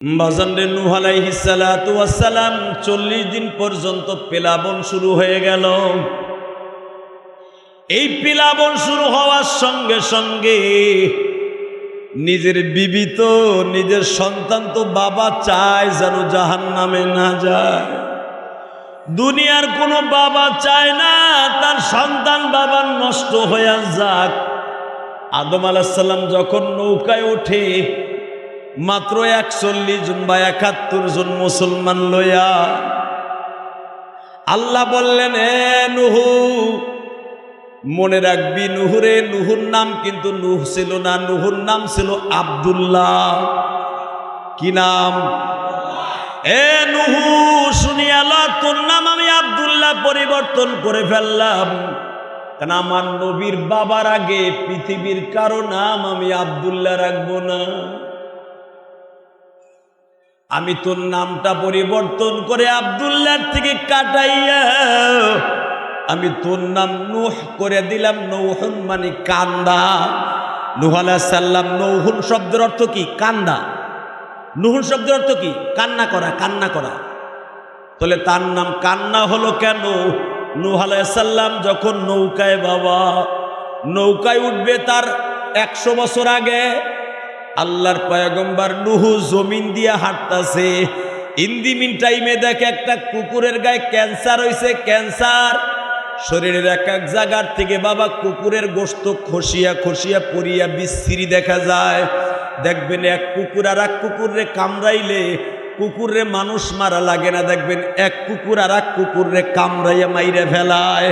বাজানরে নূহ আলাইহিস সালাতু ওয়াস সালাম 40 দিন পর্যন্ত প্লাবন শুরু হয়ে গেল। এই প্লাবন শুরু হওয়ার সঙ্গে সঙ্গে নিজের বিবি তো নিজের সন্তান তো বাবা চায় যেন জাহান্নামে না যায়। দুনিয়ার কোনো বাবা চায় না তার সন্তান বাবার নষ্ট হয়ে যাক। আদম আলাইহিস সালাম যখন নৌকায় ওঠে মাত্র 41 জন বা 71 জন মুসলমান লইয়া আল্লাহ বললেন, হে নূহ, মনে রাখবি নূহরে, নূহুর নাম কিন্তু নূহ ছিল না, নূহুর নাম ছিল আব্দুল্লাহ। কি নাম? এ নূহ, শুনিয়া ল, তোর নাম আমি আব্দুল্লাহ পরিবর্তন করে ফেললাম, কারণ আমার নবীর বাবার আগে পৃথিবীর কারো নাম আমি আব্দুল্লাহ রাখবো না। আমি তোর নামটা পরিবর্তন করে আব্দুল্লাহর থেকে কাটাইয়া আমি তোর নাম নূহ করে দিলাম। নৌহুন মানে কান্দা। নূহ আলাইহিস সালাম, নৌহুন শব্দের অর্থ কি? কান্দা। নূহুন শব্দের অর্থ কি? কান্না করা, কান্না করা। তাহলে তার নাম কান্না হলো কেন? নূহ আলাইহিস সালাম যখন নৌকায় নৌকায় উঠবে তার 100 বছর আগে আল্লাহর পয়গম্বর নূহ জমিন দিয়ে হাঁটতাছে। ইন্দিমিন টাইমে দেখে একটা কুকুরের গায়ে ক্যান্সার হয়েছে। ক্যান্সার শরীরের এক এক জায়গার থেকে বাবা কুকুরের গোশত খসিয়া খসিয়া পড়িয়া বিশ্রী দেখা যায়। দেখবেন এক কুকুর আর এক কুকুরে কামড়াইলে কুকুরে মানুষ মারা লাগে না, দেখবেন এক কুকুর আর এক কুকুরে কামড়াইয়া মাইরে ফেলায়।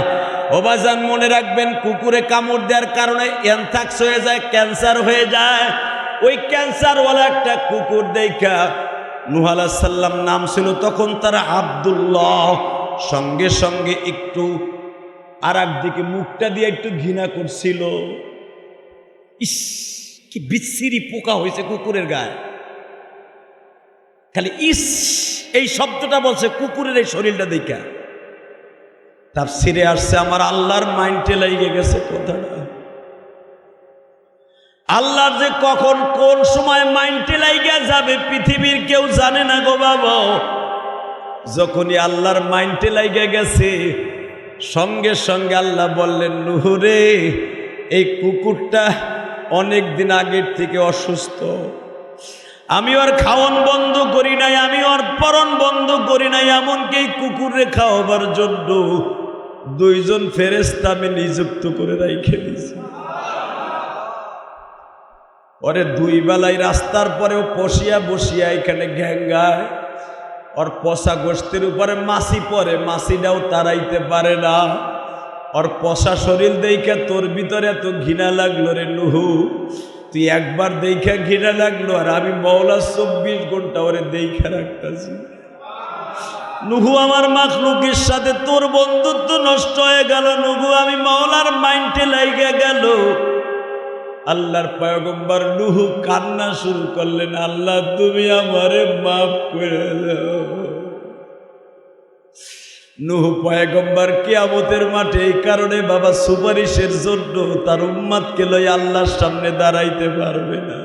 ও বাজান, মনে রাখবেন কুকুরে কামড় দেওয়ার কারণে অ্যানথ্রাক্স হয়ে যায়, ক্যান্সার হয়ে যায়। ওই ক্যান্সারওয়ালা একটা কুকুর দেখা নূহ আলাইহিস সালাম নাম ছিল তখন তারা আব্দুল্লাহ। সঙ্গে সঙ্গে একটু আর একদিকে মুখটা দিয়ে একটু ঘৃণা করছিল। ইস, কি বিশ্রী পোকা হয়েছে কুকুরের গায়ে। খালি ইস এই শব্দটা বলছে কুকুরের এই শরীরটা দেখা। তাফসীরে আসছে আমার আল্লাহর মাইন্ডে লেগে গেছে কথাটা। আল্লাহর যে কখন কোন সময় মাইন্ডে লাইগা যাবে পৃথিবীর কেউ জানে না গো বাবা। যখনই আল্লাহর মাইন্ডে লাইগা গেছে সঙ্গে সঙ্গে আল্লাহ বললেন, নূহ রে, এই কুকুরটা অনেক দিন আগের থেকে অসুস্থ। আমি ওর খাওয়ান বন্ধ করি নাই, আমি ওর পরন বন্ধ করি নাই। এমনকি এই কুকুরে খাওয়াবার জন্য 2 জন ফেরেশতা আমি নিযুক্ত করে রাইখে দিয়েছি। ওরে 2 বেলায় রাস্তার পরেও বসিয়া বসিয়া এখানে ঘ্যাঙ্গায়। ওর পচা গোশতের উপরে মাছি পরে, মাছিটাও তাড়াইতে পারে না। ওর পচা শরীর দেখে তোর ভিতরে এত ঘৃণা লাগলো রে নূহ। তুই একবার দেখে ঘৃণা লাগলো, আর আমি মওলা 24 ঘন্টা ওরে দেখে রাখতেছি। নূহ, আমার মাখলুকের সাথে তোর বন্ধুত্ব নষ্ট হয়ে গেল। নূহ, আমি মওলার মাইন্ডে লাইগা গেল। আল্লাহর পয়গম্বর নূহ কান্না শুরু করলেন, আল্লাহ তুমি আমারে মাফ করে দাও। নূহ পয়গম্বর কিয়ামতের মাঠে এই কারণে বাবা সুপারিশের জন্য তার উম্মতকে লইয়া আল্লাহর সামনে দাঁড়াইতে পারবে না।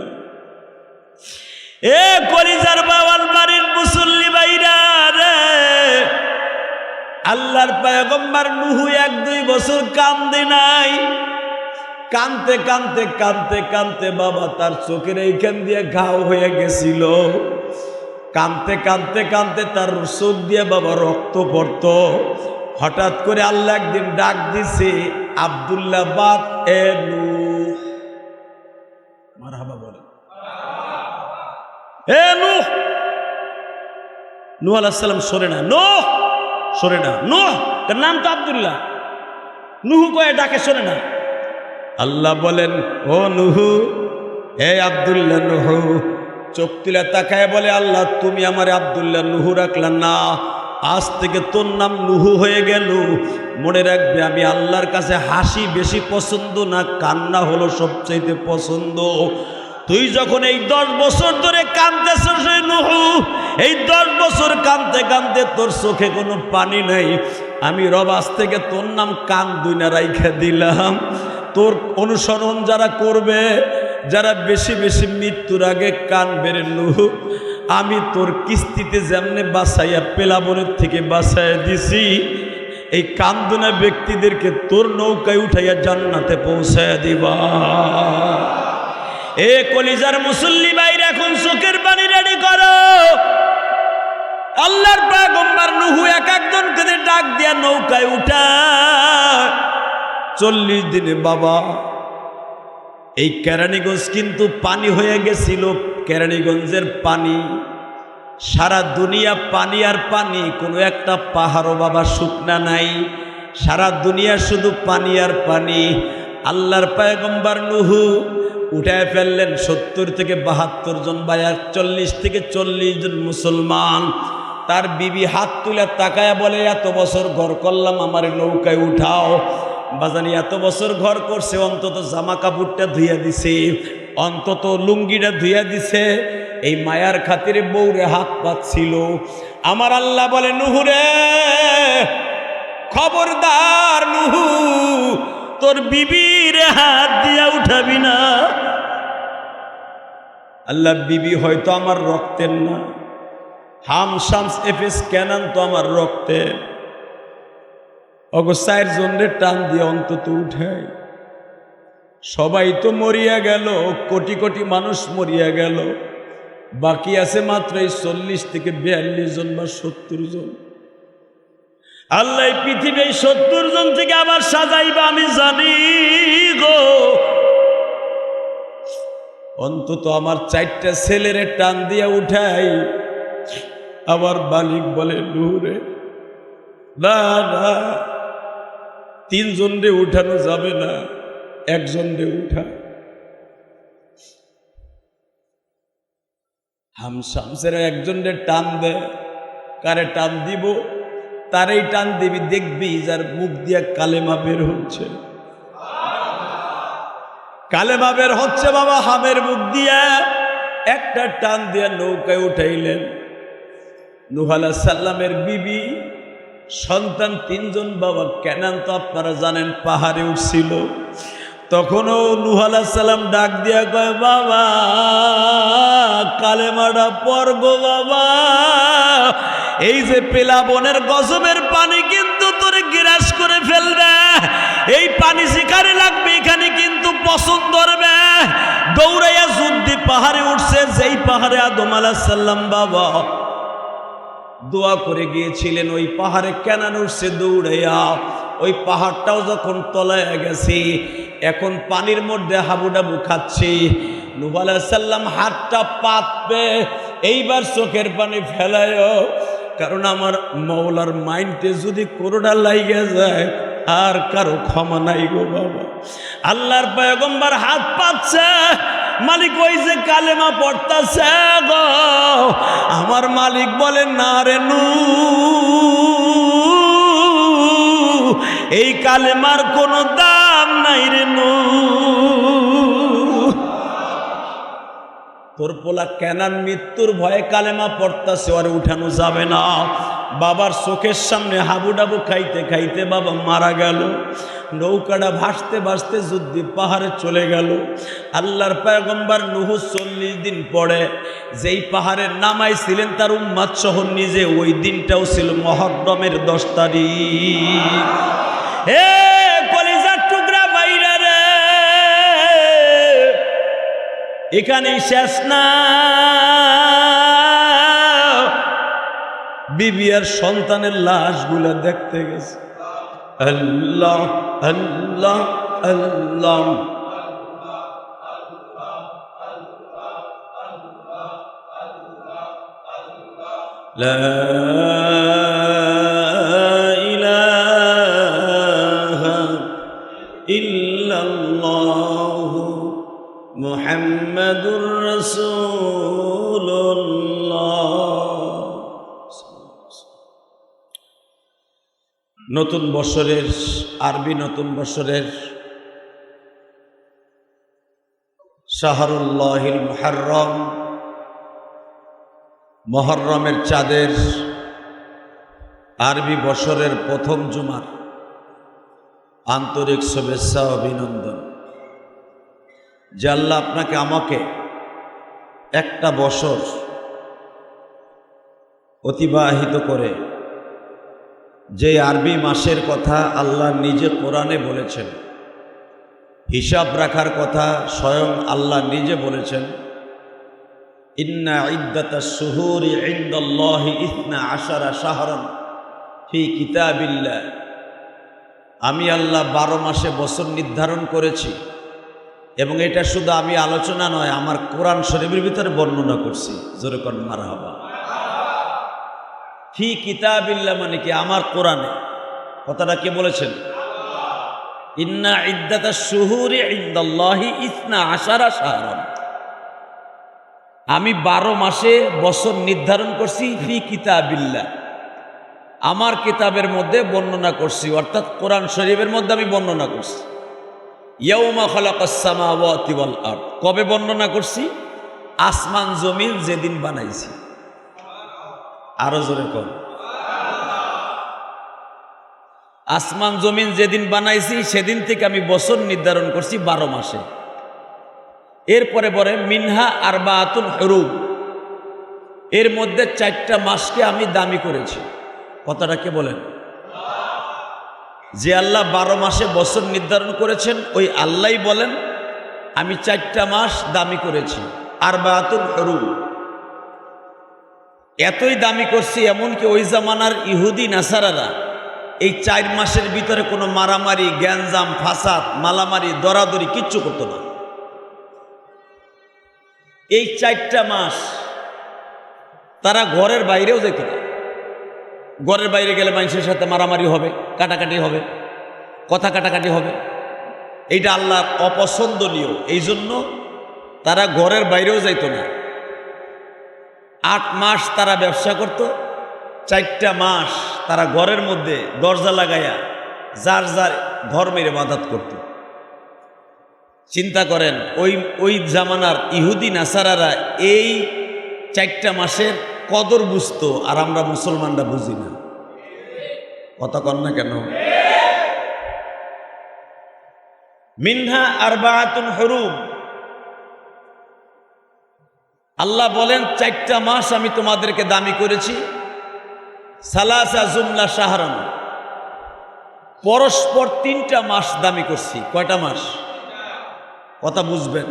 এ কলিজার বাবার বাড়ির মুসল্লি ভাইরা রে, আল্লাহর পয়গম্বর নূহ 1-2 বছর কান্দে নাই। কানতে কানতে কানতে কানতে বাবা তার চোখের এইখান দিয়ে ঘাও হয়ে গেছিল। কানতে কানতে কানতে তার চোখ দিয়ে বাবা রক্ত পড়ত। হঠাৎ করে আল্লাহ একদিন ডাক দিছে, আব্দুল্লাহ বাদ এ নূহ। মারহাবা বলে, এ নূহ। নূহ আলাইহিস সালাম সরে না, নূহ সরে না। নূহ তার নাম তো আব্দুল্লাহ, নূহ কয়ে ডাকে সরে না। আল্লাহ বলেন, ও নূহ, হে আব্দুল্লাহ নূহ। চোখ তুলে তাকায় বলে, আল্লাহ তুমি আমার আব্দুল্লাহ নূহ রাখলেন না, আজ থেকে তোর নাম নূহ হয়ে গেল। মনে রাখবে আমি আল্লাহর কাছে হাসি বেশি পছন্দ না, কান্না হলো সবচাইতে পছন্দ। তুই যখন এই 10 বছর ধরে কাঁদতেছিস নূহ, এই 10 বছর কাঁদতে কাঁদতে তোর চোখে কোনো পানি নাই, আমি রব আজ থেকে তোর নাম কান দুইনা রাইখা দিলাম। তোর অনুসরণ যারা করবে, যারা বেশি বেশি মৃত্যুর আগে কানবে রে নূহ, আমি তোর কিস্তিতে যেমনে বাঁচাইয়া পেলাবনের থেকে বাঁচাইয়া দিছি, এই কান্দনা ব্যক্তিদেরকে তোর নৌকায় উঠাইয়া জান্নাতে পৌঁছাইয়া দিবা। এ কলিজার মুসল্লি ভাইরা, এখন চোখের পানি রেডি করো। আল্লাহর পয়গম্বর নূহ এক একজনকে ডাক দিয়া নৌকায় উঠা 40 দিনে বাবা এই কেরানীগঞ্জ কিন্তু পানি হয়ে গেছিল। কেরানীগঞ্জের পানি, সারা দুনিয়া পানি আর পানি, কোনো একটা পাহাড়ও বাবা শুকনা নাই, সারা দুনিয়া শুধু পানি আর পানি। আল্লাহর পয়গম্বর নূহ উঠায় ফেললেন 70 থেকে 72 জন বা 40 থেকে 40 জন মুসলমান। তার বিবি হাত তুলে তাকায়া বলে, এত বছর ঘর করলাম, আমার নৌকায় উঠাও। বাজানি এত বছর ঘর করছে, অন্তত জামা কাপড়টা ধুইয়া দিছে, অন্তত লুঙ্গিটা ধুইয়া দিছে। এই মায়ার খাতিরে বউরে হাত পাচ্ছিল। আমার আল্লাহ বলে, নূহ রে খবরদার, নূহ তোর বিবির হাত দিয়া উঠাবি না। আল্লাহ, বিবি হয়তো আমার রক্তের না, হাম শামস এফএস কেনান তো আমার রক্তের। অগো 4 জনের টান দিয়ে অন্তত উঠাই। সবাই তো মরিয়া গেল, কোটি কোটি মানুষ মরিয়া গেল, বাকি আছে মাত্র এই 40 থেকে 42 জন বা 70 জন। আল্লাহ পৃথিবী 70 জন থেকে আবার সাজাইবা আমি জানি গো। অন্তত আমার 4টা ছেলেরে টান দিয়া উঠাই। আবার মালিক বলে, নূরে না না, 3 জনরে উঠানো যাবে না, 1 জনরে উঠা। হাম শামসের 1 জনরে টান দে। কারে টান দিব? তারই টান দিবি, দেখবি যার মুখ দিয়া কালেমা বের হচ্ছে। কালেমা বের হচ্ছে বাবা হামের মুখ দিয়া। একটা টান দিয়া নৌকায় উঠাইলেন। নূহ আলাইহিস সালামের বিবি, সন্তান 3 জন বাবা। কেনান তো আপনারা জানেন পাহাড়ে উঠছিল। তখনও নূহ আলাইহিস সালাম ডাক দিয়া কয়, বাবা কালেমাটা পড়গো বাবা, এই যে পেলাবনের গজবের পানি কিন্তু তোরে গ্রাস করে ফেলবে, এই পানি যেখানে লাগবে এখানে কিন্তু পছন্দ ধরবে। দৌড়াইয়া যুদ্ধি পাহাড়ে উঠছে, যেই পাহাড়ে আদম আলাইহিস সালাম বাবা দোয়া করে গিয়েছিলেন, ওই পাহাড়ে কেনান উঠছে দৌড়াইয়া। ওই পাহাড়টাও যখন তলায় গেছে, এখন পানির মধ্যে হাবুডাবু খাচ্ছি। নূহ আলাইহিস সালাম হাতটা পাতবে, এইবার চোখের পানি ফেলায়, কারণ আমার মওলার মাইন্ডে যদি করোনা লাইগে যায় আর কারো ক্ষমা নাই গো বাবা। আল্লাহর পয়গম্বর হাত পাচ্ছে, মালিক ওই যে কালেমা পড়তাছে গো। আমার মালিক বলেন, না রে নূহ, এই কালেমার কোনো দাম নাই রে নূহ। তোর পোলা কেনান মৃত্যুর ভয়ে কালেমা পড়তাছে, ওরে উঠানো যাবে না। বাবার চোখের সামনে হাবুডাবু খাইতে খাইতে বাবা মারা গেল। নৌকাটা ভাসতে ভাসতে যুদ্ধি পাহাড়ে চলে গেল। আল্লাহর পয়গম্বর নূহ 40 দিন পরে যেই পাহাড়ে নামাইছিলেন তার উম্মত সহ নিজে, ওই দিনটাও ছিল মুহররমের 10 তারিখ। হে কলিজার টুকরা ভাইরা রে, এখানেই শেষ না। বিবি আর সন্তানের লাশগুলা দেখতে গেছে। আল্লাহ আল্লাহ আল্লাহ, লা ইলাহা ইল্লাল্লাহু মুহাম্মাদুর রাসূলুল্লাহ। নতুন বছরের, আরবি নতুন বছরের শাহরুল্লাহিল মুহররম, মুহররমের চাঁদের আরবি বছরের প্রথম জুমার আন্তরিক শুভেচ্ছা অভিনন্দন। যে আল্লাহ আপনাকে আমাকে একটা বছর অতিবাহিত করে যে আরবি মাসের কথা আল্লাহ নিজে কোরআনে বলেছেন, হিসাব রাখার কথা স্বয়ং আল্লাহ নিজে বলেছেন, ইন্না ইদ্দাতাশ শুহুরি ইনদাল্লাহি 12 শাহরান ফি কিতাবিল্লাহ, আমি আল্লাহ 12 মাসে বছর নির্ধারণ করেছি। এবং এটা শুধু আমি আলোচনা নয়, আমার কোরআন শরীফের ভিতরে বর্ণনা করছি। জোরে কোন মারহাবা। ফি কিতাবিল্লাহ মানে কি? আমার কোরআনে। কথাটা কে বলেছেন? ইন্না ইদ্দাতাশ শুহুরি ইনদাল্লাহি 12 শাহরান, আমি 12 মাসে বছর নির্ধারণ করছি। ফি কিতাবিল্লাহ, আমার কিতাবের মধ্যে বর্ণনা করছি, অর্থাৎ কোরআন শরীফের মধ্যে আমি বর্ণনা করছি। ইয়াউমা খালাকাস সামাওয়াতি ওয়াল আরদ, কবে বর্ণনা করছি? আসমান জমিন যেদিন বানাইছি। আরো জোরে কর। আসমান জমিন যেদিন বানাইছি সেদিন থেকে আমি বছর নির্ধারণ করছি 12 মাসে। এরপরে বলে মিনহা আরবাতুন হুরুম, এর মধ্যে 4টা মাসকে আমি দামি করেছি। কথাটা কে বলেন? যে আল্লাহ 12 মাসে বছর নির্ধারণ করেছেন ওই আল্লাহই বলেন আমি 4টা মাস দামি করেছি। আরবাতুন হুরুম, এতই দামি করছি এমনকি ওই জামানার ইহুদি নাসারারা এই 4 মাসের ভিতরে কোনো মারামারি, গ্যাঞ্জাম, ফাসাদ, মালামারি, দরাদরি কিচ্ছু করতো না। এই 4টা মাস তারা ঘরের বাইরেও যেত না। ঘরের বাইরে গেলে মানুষের সাথে মারামারি হবে, কাটাকাটি হবে, কথা কাটাকাটি হবে। এইটা আল্লাহর অপছন্দনীয়, এই জন্য তারা ঘরের বাইরেও যাইত না। 8 মাস তারা ব্যবসা করত, 4টা মাস তারা ঘরের মধ্যে দরজা লাগাইয়া যার যার ধর্মের ইবাদত করত। চিন্তা করেন ওই জামানার ইহুদি নাসারারা এই 4টা মাসের কদর বুঝতো, আর আমরা মুসলমানরা বুঝি না। কথা কন না কেন? মিনহা আরবাতুন হুরুম, আল্লাহ বলেন 4টা মাস আমি তোমাদেরকে দামি করেছি। সালাসা জুমলা শাহরান, পরস্পর 3টা মাস দামি করছি। কয়টা মাস? কথা বুঝবেন।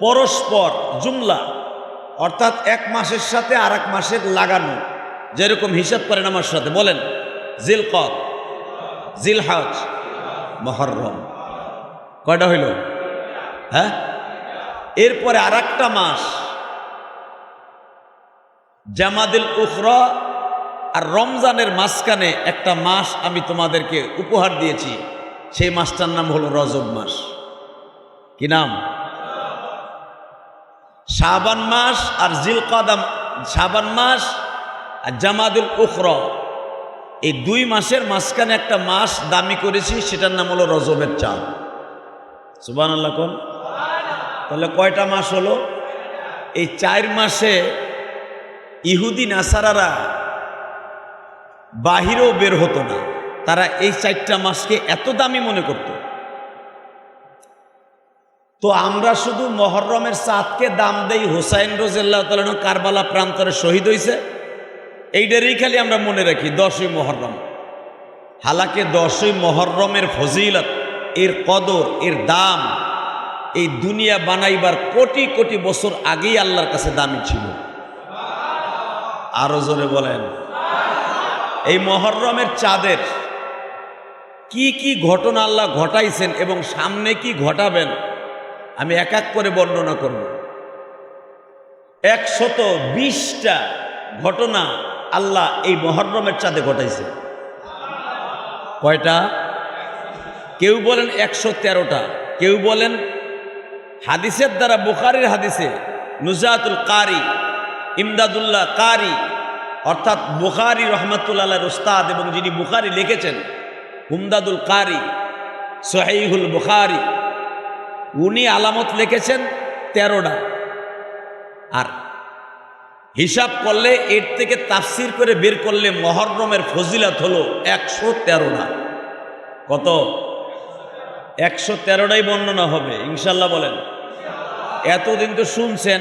পরস্পর জুমলা অর্থাৎ এক মাসের সাথে আর এক মাসের লাগানো, যেরকম হিসাব করেন আমার সাথে বলেন, জিলকদ, জিলহজ, মুহররম। কয়টা হইল? হ্যাঁ। এরপরে আর একটা মাস জামাদিল উখরা আর রমজানের মাঝখানে একটা মাস আমি তোমাদেরকে উপহার দিয়েছি। সেই মাসটার নাম হলো রজব মাস। কি নাম? শাবান মাস আর জিলকদা, শাবান মাস আর জামাদুল উখরা, এই 2 মাসের মাঝখানে একটা মাস দামি করেছি, সেটার নাম হলো রজবের চাঁদ। সুবহানাল্লাহ কোন? তাহলে কয়টা মাস হলো? এই 4 মাসে ইহুদি নাসারারা বাহিরেও বের হতো না, তারা এই 4টা মাসকে এত দামি মনে করত। তো আমরা শুধু মুহররমের চাঁদকে দাম দেই, হুসাইন রাদিয়াল্লাহু তাআলা আনহু কারবালা প্রান্তরে শহীদ হয়েছে, এইটারই খালি আমরা মনে রাখি 10ই মুহররম। হালাকে 10ই মুহররমের ফজিলত, এর কদর, এর দাম এই দুনিয়া বানাইবার কোটি কোটি বছর আগেই আল্লাহর কাছে দামি ছিল। আরো জোরে বলেন। এই মুহররমের চাঁদের কি কি ঘটনা আল্লাহ ঘটাইছেন এবং সামনে কি ঘটাবেন আমি এক এক করে বর্ণনা করব। 120টা ঘটনা আল্লাহ এই মুহররমের চাঁদে ঘটাইছে। কয়টা? কেউ বলেন 113টা, কেউ বলেন হাদিসের দ্বারা, বুখারীর হাদিসে নুজাতুল কারি ইমদাদুল্লাহ কারি অর্থাৎ বুখারী রহমাতুল্লাহ আলাইহির উস্তাদ এবং যিনি বুখারী লিখেছেন উমদাদুল কারি সহিহুল বুখারী, উনি আলামত লিখেছেন 13টা। আর হিসাব করলে এর থেকে তাফসির করে বের করলে মুহররমের ফজিলত হলো 113টা। কত? 113টাই বর্ণনা হবে ইনশাল্লাহ। বলেন। এতদিন তো শুনছেন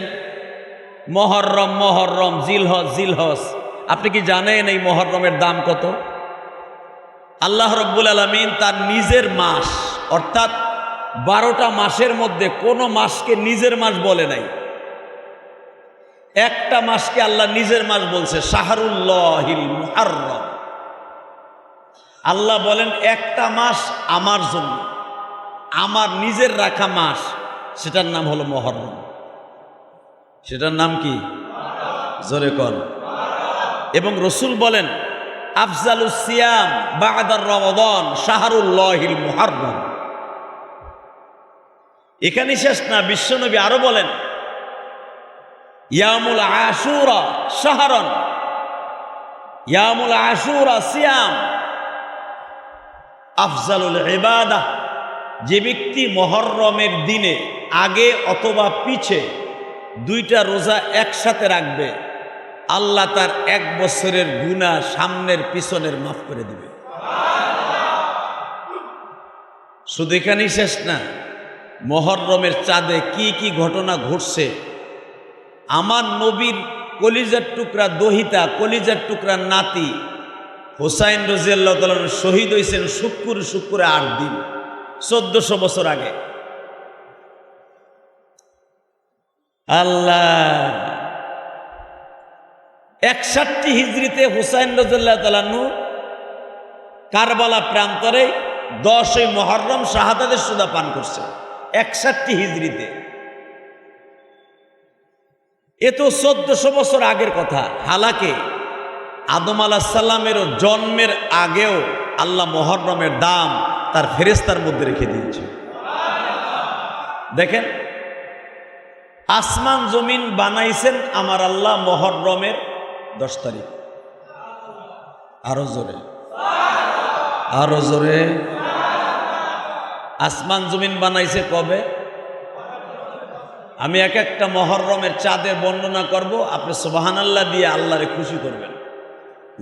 মুহররম মুহররম, জিলহজ জিলহজ, আপনি কি জানেন এই মুহররমের দাম কত? আল্লাহ রাব্বুল আলামিন তার নিজের মাস, অর্থাৎ 12টা মাসের মধ্যে কোনো মাসকে নিজের মাস বলে নাই। একটা মাসকে আল্লাহ নিজের মাস বলছে, শাহরুল্লাহিল মুহাররম। আল্লাহ বলেন একটা মাস আমার জন্য, আমার নিজের রাখা মাস, সেটার নাম হলো মুহররম। সেটার নাম কি? জোরে কর। এবং রসুল বলেন, আফজালুস সিয়াম বা'দার রমাদান শাহরুল্লাহিল মুহাররম। এখানে শেষ না, বিশ্বনবী আরো বলেন, ইয়ামুল আশুরা শাহরান, ইয়ামুল আশুরা সিয়াম আফজালুল ইবাদাহ। যে ব্যক্তি মুহররমের দিনে আগে অথবা পিছে 2টা রোজা একসাথে রাখবে, আল্লাহ তার 1 বছরের গুনাহ সামনের পিছনের মাফ করে দিবে। শুধু এখানেই শেষ না, মুহররমের চাঁদে কি কি ঘটনা ঘটছে। আমার নবীর কলিজার টুকরা দহিতা, কলিজার টুকরা নাতি হুসাইন রাদিয়াল্লাহু তাআলা শহীদ হয়েছেন শুক্রে 8 দিন, 1400 বছর আগে। আল্লাহ 61 হিজরিতে হুসাইন রাদিয়াল্লাহু তাআলা কারবালা প্রান্তরে 10ই মুহররম শাহাদাতের সুদা পান করছে, 61 হিজরিতে। এ তো 1400 বছর আগের কথা। হালাকে আদম আলাইহিস সালামেরও জন্মের আগেও আল্লাহ মুহররমের দাম তার ফেরেশতার মধ্যে রেখে দিয়েছে। দেখেন, আসমান জমিন বানাইছেন আমার আল্লাহ মুহররমের 10 তারিখ। আরো জোরে, আরো জোরে। আসমান জমিন বানাইছে কবে? আমি এক একটা মুহররমের চাঁদের বর্ণনা করব, আপনি সুবহানাল্লাহ দিয়ে আল্লাহরে খুশি করবেন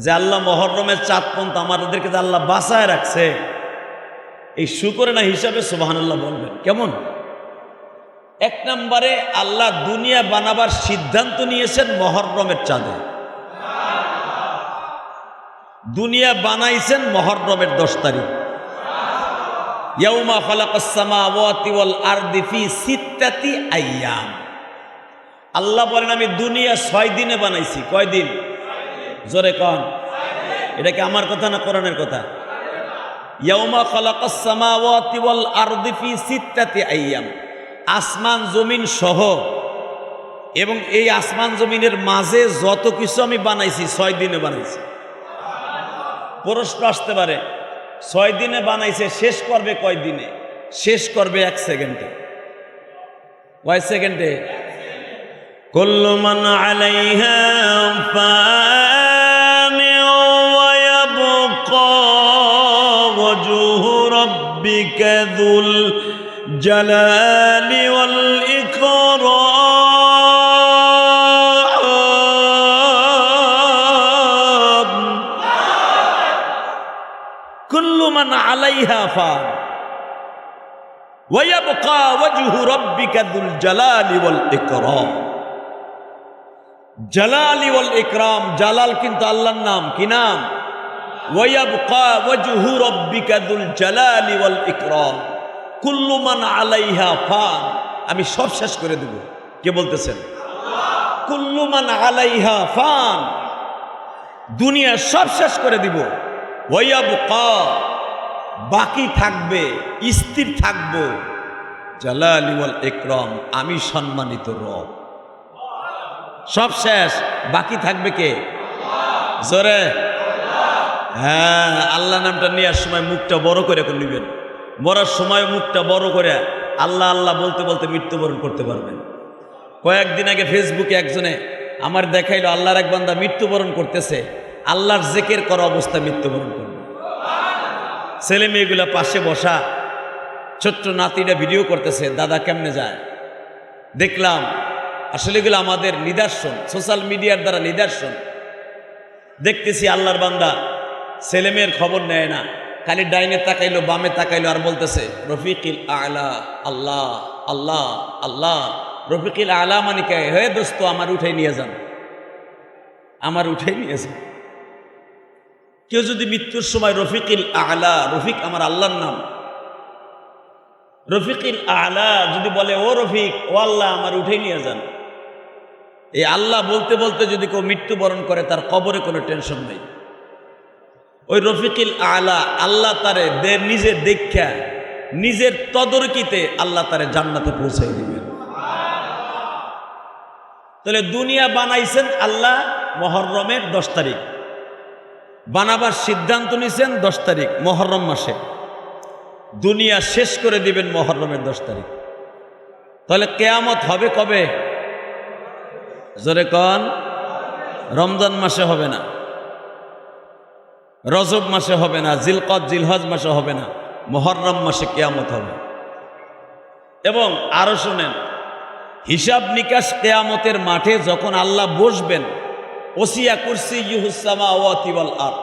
যে আল্লাহ মুহররমের চাঁদ পর্যন্ত আমাদেরকে যে আল্লাহ বাঁচায় রাখছে, এই শুকরানা হিসাবে সুবহানাল্লাহ বলবেন। কেমন? 1 নম্বরে আল্লাহ দুনিয়া বানাবার সিদ্ধান্ত নিয়েছেন মুহররমের চাঁদে। দুনিয়া বানাইছেন মুহররমের 10 তারিখ। ইয়াউমা খালাকাস সামাওয়াতি ওয়াল আরদি ফি 6 আইয়াম। আল্লাহ বলেন আমি দুনিয়া 6 দিনে বানাইছি। কয় দিন? জোরে কন। এটা কি আমার কথা না কোরআনের কথা? ইয়াউমা খালাকাস সামাওয়াতি ওয়াল আরদি ফি 6 আইয়াম, আসমান জমিন সহ এবং এই আসমান জমিনের মাঝে যত কিছু আমি বানাইছি 6 দিনে বানাইছি। প্রশ্ন আসতে পারে, 6 দিনে বানাইছে, শেষ করবে কয় দিনে? শেষ করবে 1 সেকেন্ডে। কয় সেকেন্ডে? কুল্লু মান আলাইহা ফান ওয়া ইয়াবকা ওয়াজহু রাব্বিকা যুল জালালি ওয়াল ইকরাম। কুল্লু মান আলাইহা ফান ওয়া ইয়াবকা ওয়াজহু রাব্বিকা যুল জালালি ওয়াল ইকরাম। জালালি ওয়াল ইকরাম, জালাল কিন্তু আল্লাহর নাম। কি নাম? ওয়া ইয়াবকা ওয়াজহু রাব্বিকা যুল জালালি ওয়াল ইকরাম। কুল্লু মান আলাইহা ফান, আমি সব শেষ করে দেব। কে বলতেছেন? কুল্লু মান আলাইহা ফান, দুনিয়া সব শেষ করে দিব। ওয়া ইয়াবকা, বাকি থাকবে, স্থির থাকবো, জালালি ওয়াল ইকরাম, আমি সম্মানিত রব। সব শেষ, বাকি থাকবে কে? জোরে। হ্যাঁ, আল্লাহ নামটা নেওয়ার সময় মুখটা বড় করে নিবেন। মরার সময় মুখটা বড় করে আল্লাহ আল্লাহ বলতে বলতে মৃত্যুবরণ করতে পারবেন। কয়েকদিন আগে ফেসবুকে একজনে আমার দেখাইলো আল্লাহর এক বান্দা মৃত্যুবরণ করতেছে, আল্লাহর জিকির করা অবস্থায় মৃত্যুবরণ করবে। ছেলে মেয়েগুলা পাশে বসা, ছোট্ট নাতিটা ভিডিও করতেছে, দাদা কেমনে যায়। দেখলাম আসলে এগুলো আমাদের নিদর্শন, সোশ্যাল মিডিয়ার দ্বারা নিদর্শন। দেখতেছি আল্লাহর বান্দা ছেলে মেয়ের খবর নেয় না, খালি ডাইনে তাকাইলো বামে তাকাইলো আর বলতেছে রফিকিল আলা, আল্লাহ আল্লাহ আল্লাহ। রফিকিল আলা মানে কে? হে দোস্ত আমার উঠাই নিয়ে যান। আমার উঠে নিয়েছে। কেউ যদি মৃত্যুর সময় রফিকুল আলা, রফিক আমার আল্লাহর নাম, রফিকুল আলা যদি বলে ও রফিক, ও আল্লাহ আমার উঠে নিয়ে যান, এই আল্লাহ বলতে বলতে যদি কেউ মৃত্যুবরণ করে তার কবরে কোনো টেনশন নেই। ওই রফিকুল আলা আল্লাহ তারে নিজের দীক্ষা, নিজের তদারকিতে আল্লাহ তারে জান্নাতে পৌঁছাই দিবেন। তাহলে দুনিয়া বানাইছেন আল্লাহ মুহররমের 10 তারিখ, বানাবার সিদ্ধান্ত নিয়েছেন 10 তারিখ মুহররম মাসে, দুনিয়া শেষ করে দিবেন মুহররমের 10 তারিখ। তাহলে কিয়ামত হবে কবে? জোরে কন। রমজান মাসে হবে না, রজব মাসে হবে না, জিলকদ জিলহজ মাসে হবে না, মুহররম মাসে কিয়ামত হবে। এবং আরো শুনেন, হিসাব নিকাশ কিয়ামতের মাঠে যখন আল্লাহ বসবেন, ওসিয়া কুরসিয়্যুহুস সামাওয়াতি ওয়াল আরদ,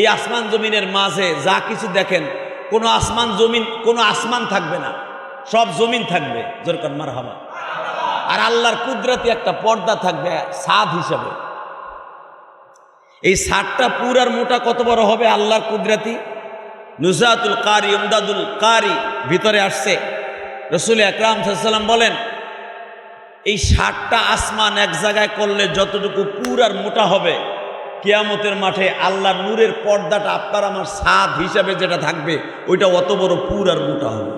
এই আসমান জমিনের মাঝে যা কিছু দেখেন, কোনো আসমান জমিন, কোনো আসমান থাকবে না, সব জমিন থাকবে। জোরকার মারহাবা। আর আল্লাহর কুদরতি একটা পর্দা থাকবে ছাদ হিসাবে। এই ছাদটা পুরার মোটা কত বড় হবে আল্লাহর কুদরতি? নুজাতুল কারি, উমদাদুল কারি ভিতরে আসছে, রাসূল আকরাম সাল্লাল্লাহু আলাইহি ওয়াসাল্লাম বলেন এই 60টা আসমান এক জায়গায় করলে যতটুকু পুরার মোটা হবে, কিয়ামতের মাঠে আল্লাহর নূরের পর্দাটা আপনার আমার ছাদ হিসাবে যেটা থাকবে ওইটা অত বড় পুরার মোটা হবে।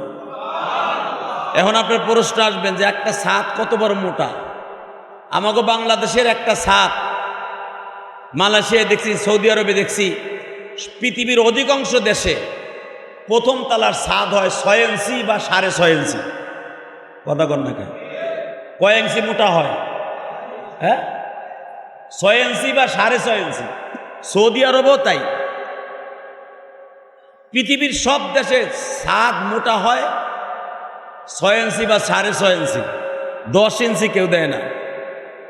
এখন আপনার প্রশ্ন আসবেন যে একটা ছাদ কত বড় মোটা? আমাকে বাংলাদেশের একটা ছাদ, মালয়েশিয়ায় দেখছি, সৌদি আরবে দেখছি, পৃথিবীর অধিকাংশ দেশে প্রথম তলার ছাদ হয় 6 ইঞ্চি বা 6.5 ইঞ্চি। কথা কন না কেন? কয় ইঞ্চি মোটা হয়? হ্যাঁ, 6 ইঞ্চি বা 6.5 ইঞ্চি। সৌদি আরবও তাই। পৃথিবীর সব দেশে ছাদ মোটা হয় 6 ইঞ্চি বা 6.5 ইঞ্চি। 10 ইঞ্চি কেউ দেয় না।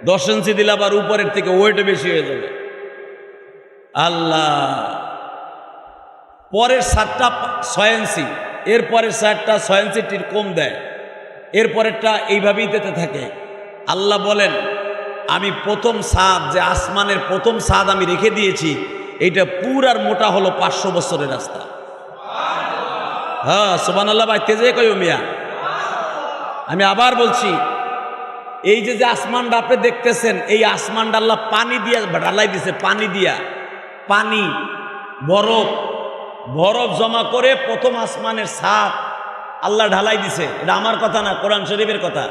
10 ইঞ্চি দিলে আবার উপরের থেকে ওয়েট বেশি হয়ে যাবে। আল্লাহ, পরের ছাদটা 6 ইঞ্চি, এরপরের ছাদটা 6 ইঞ্চিটির কম দেয়, এরপরেরটা এইভাবেই দিতে থাকে। আল্লাহ বলেন আমি প্রথম ছাদ, যে আসমানের প্রথম ছাদ আমি রেখে দিয়েছি, এইটা পুরার মোটা হলো 500 বছরের রাস্তা। হ্যাঁ সুবহানাল্লাহ ভাই, তেজে কই মিয়া। আমি আবার বলছি, এই যে আসমানটা আপনি দেখতেছেন, এই আসমানটা আল্লাহ পানি দিয়া ঢালাই দিছে, পানি দিয়া, পানি বরফ, বরফ জমা করে প্রথম আসমানের ছাদ আল্লাহ ঢালাই দিছে। এটা আমার কথা না, কোরআন শরীফের কথা।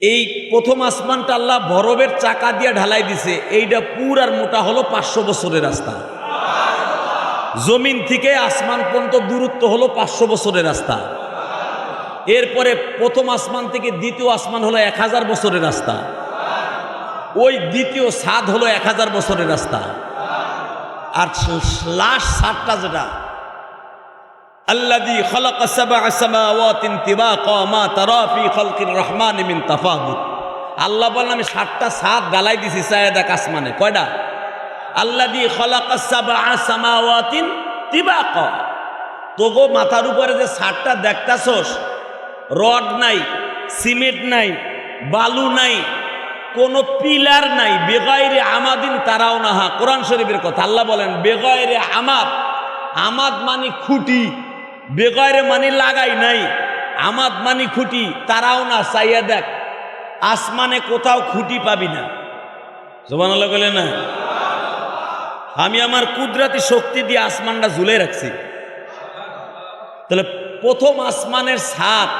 এই প্রথম আসমানটা আল্লাহ বরফের চাকা দিয়ে ঢালাই দিছে, এইটা পুরার মোটা হলো 500 বছরের রাস্তা। জমিন থেকে আসমান পর্যন্ত দূরত্ব হলো 500 বছরের রাস্তা। এরপরে প্রথম আসমান থেকে দ্বিতীয় আসমান হলো 1000 বছরের রাস্তা। ওই দ্বিতীয় ছাদ হলো 1000 বছরের রাস্তা। আর লাস্ট ছাদটা যেটা, আল্লাযী খালাকা সাবআ সামাওয়াতিন তিবাকা মা তারা ফি খালকির রহমানি মিন তাফাদুল। আল্লাহ বলেন আমি 7টা ছাদ ঢালাই দিছি সায়েদা আসমানে। কয়টা? আল্লাযী খালাকা সাবআ সামাওয়াতিন তিবাকা। তোগো মাথার উপরে যে ছাদটা দেখতাছস, রড নাই, সিমেন্ট নাই, বালু নাই, কোন পিলার নাই, বেগাইরে আমাদিন তারাও না। হা, কোরআন শরীফের কথা। আল্লাহ বলেন বেগাইরে আমাদ, আমাদ মানে খুঁটি, বেগাইরে মানে লাগাই নাই, আমাদ মানে খুঁটি। তারাও না, চাইয়া দেখ আসমানে কোথাও খুঁটি পাবি না। সুবহানাল্লাহ বলে না? আমি আমার কুদরতি শক্তি দিয়ে আসমানটা ঝুলে রাখছি। তাহলে প্রথম আসমানের ছাদ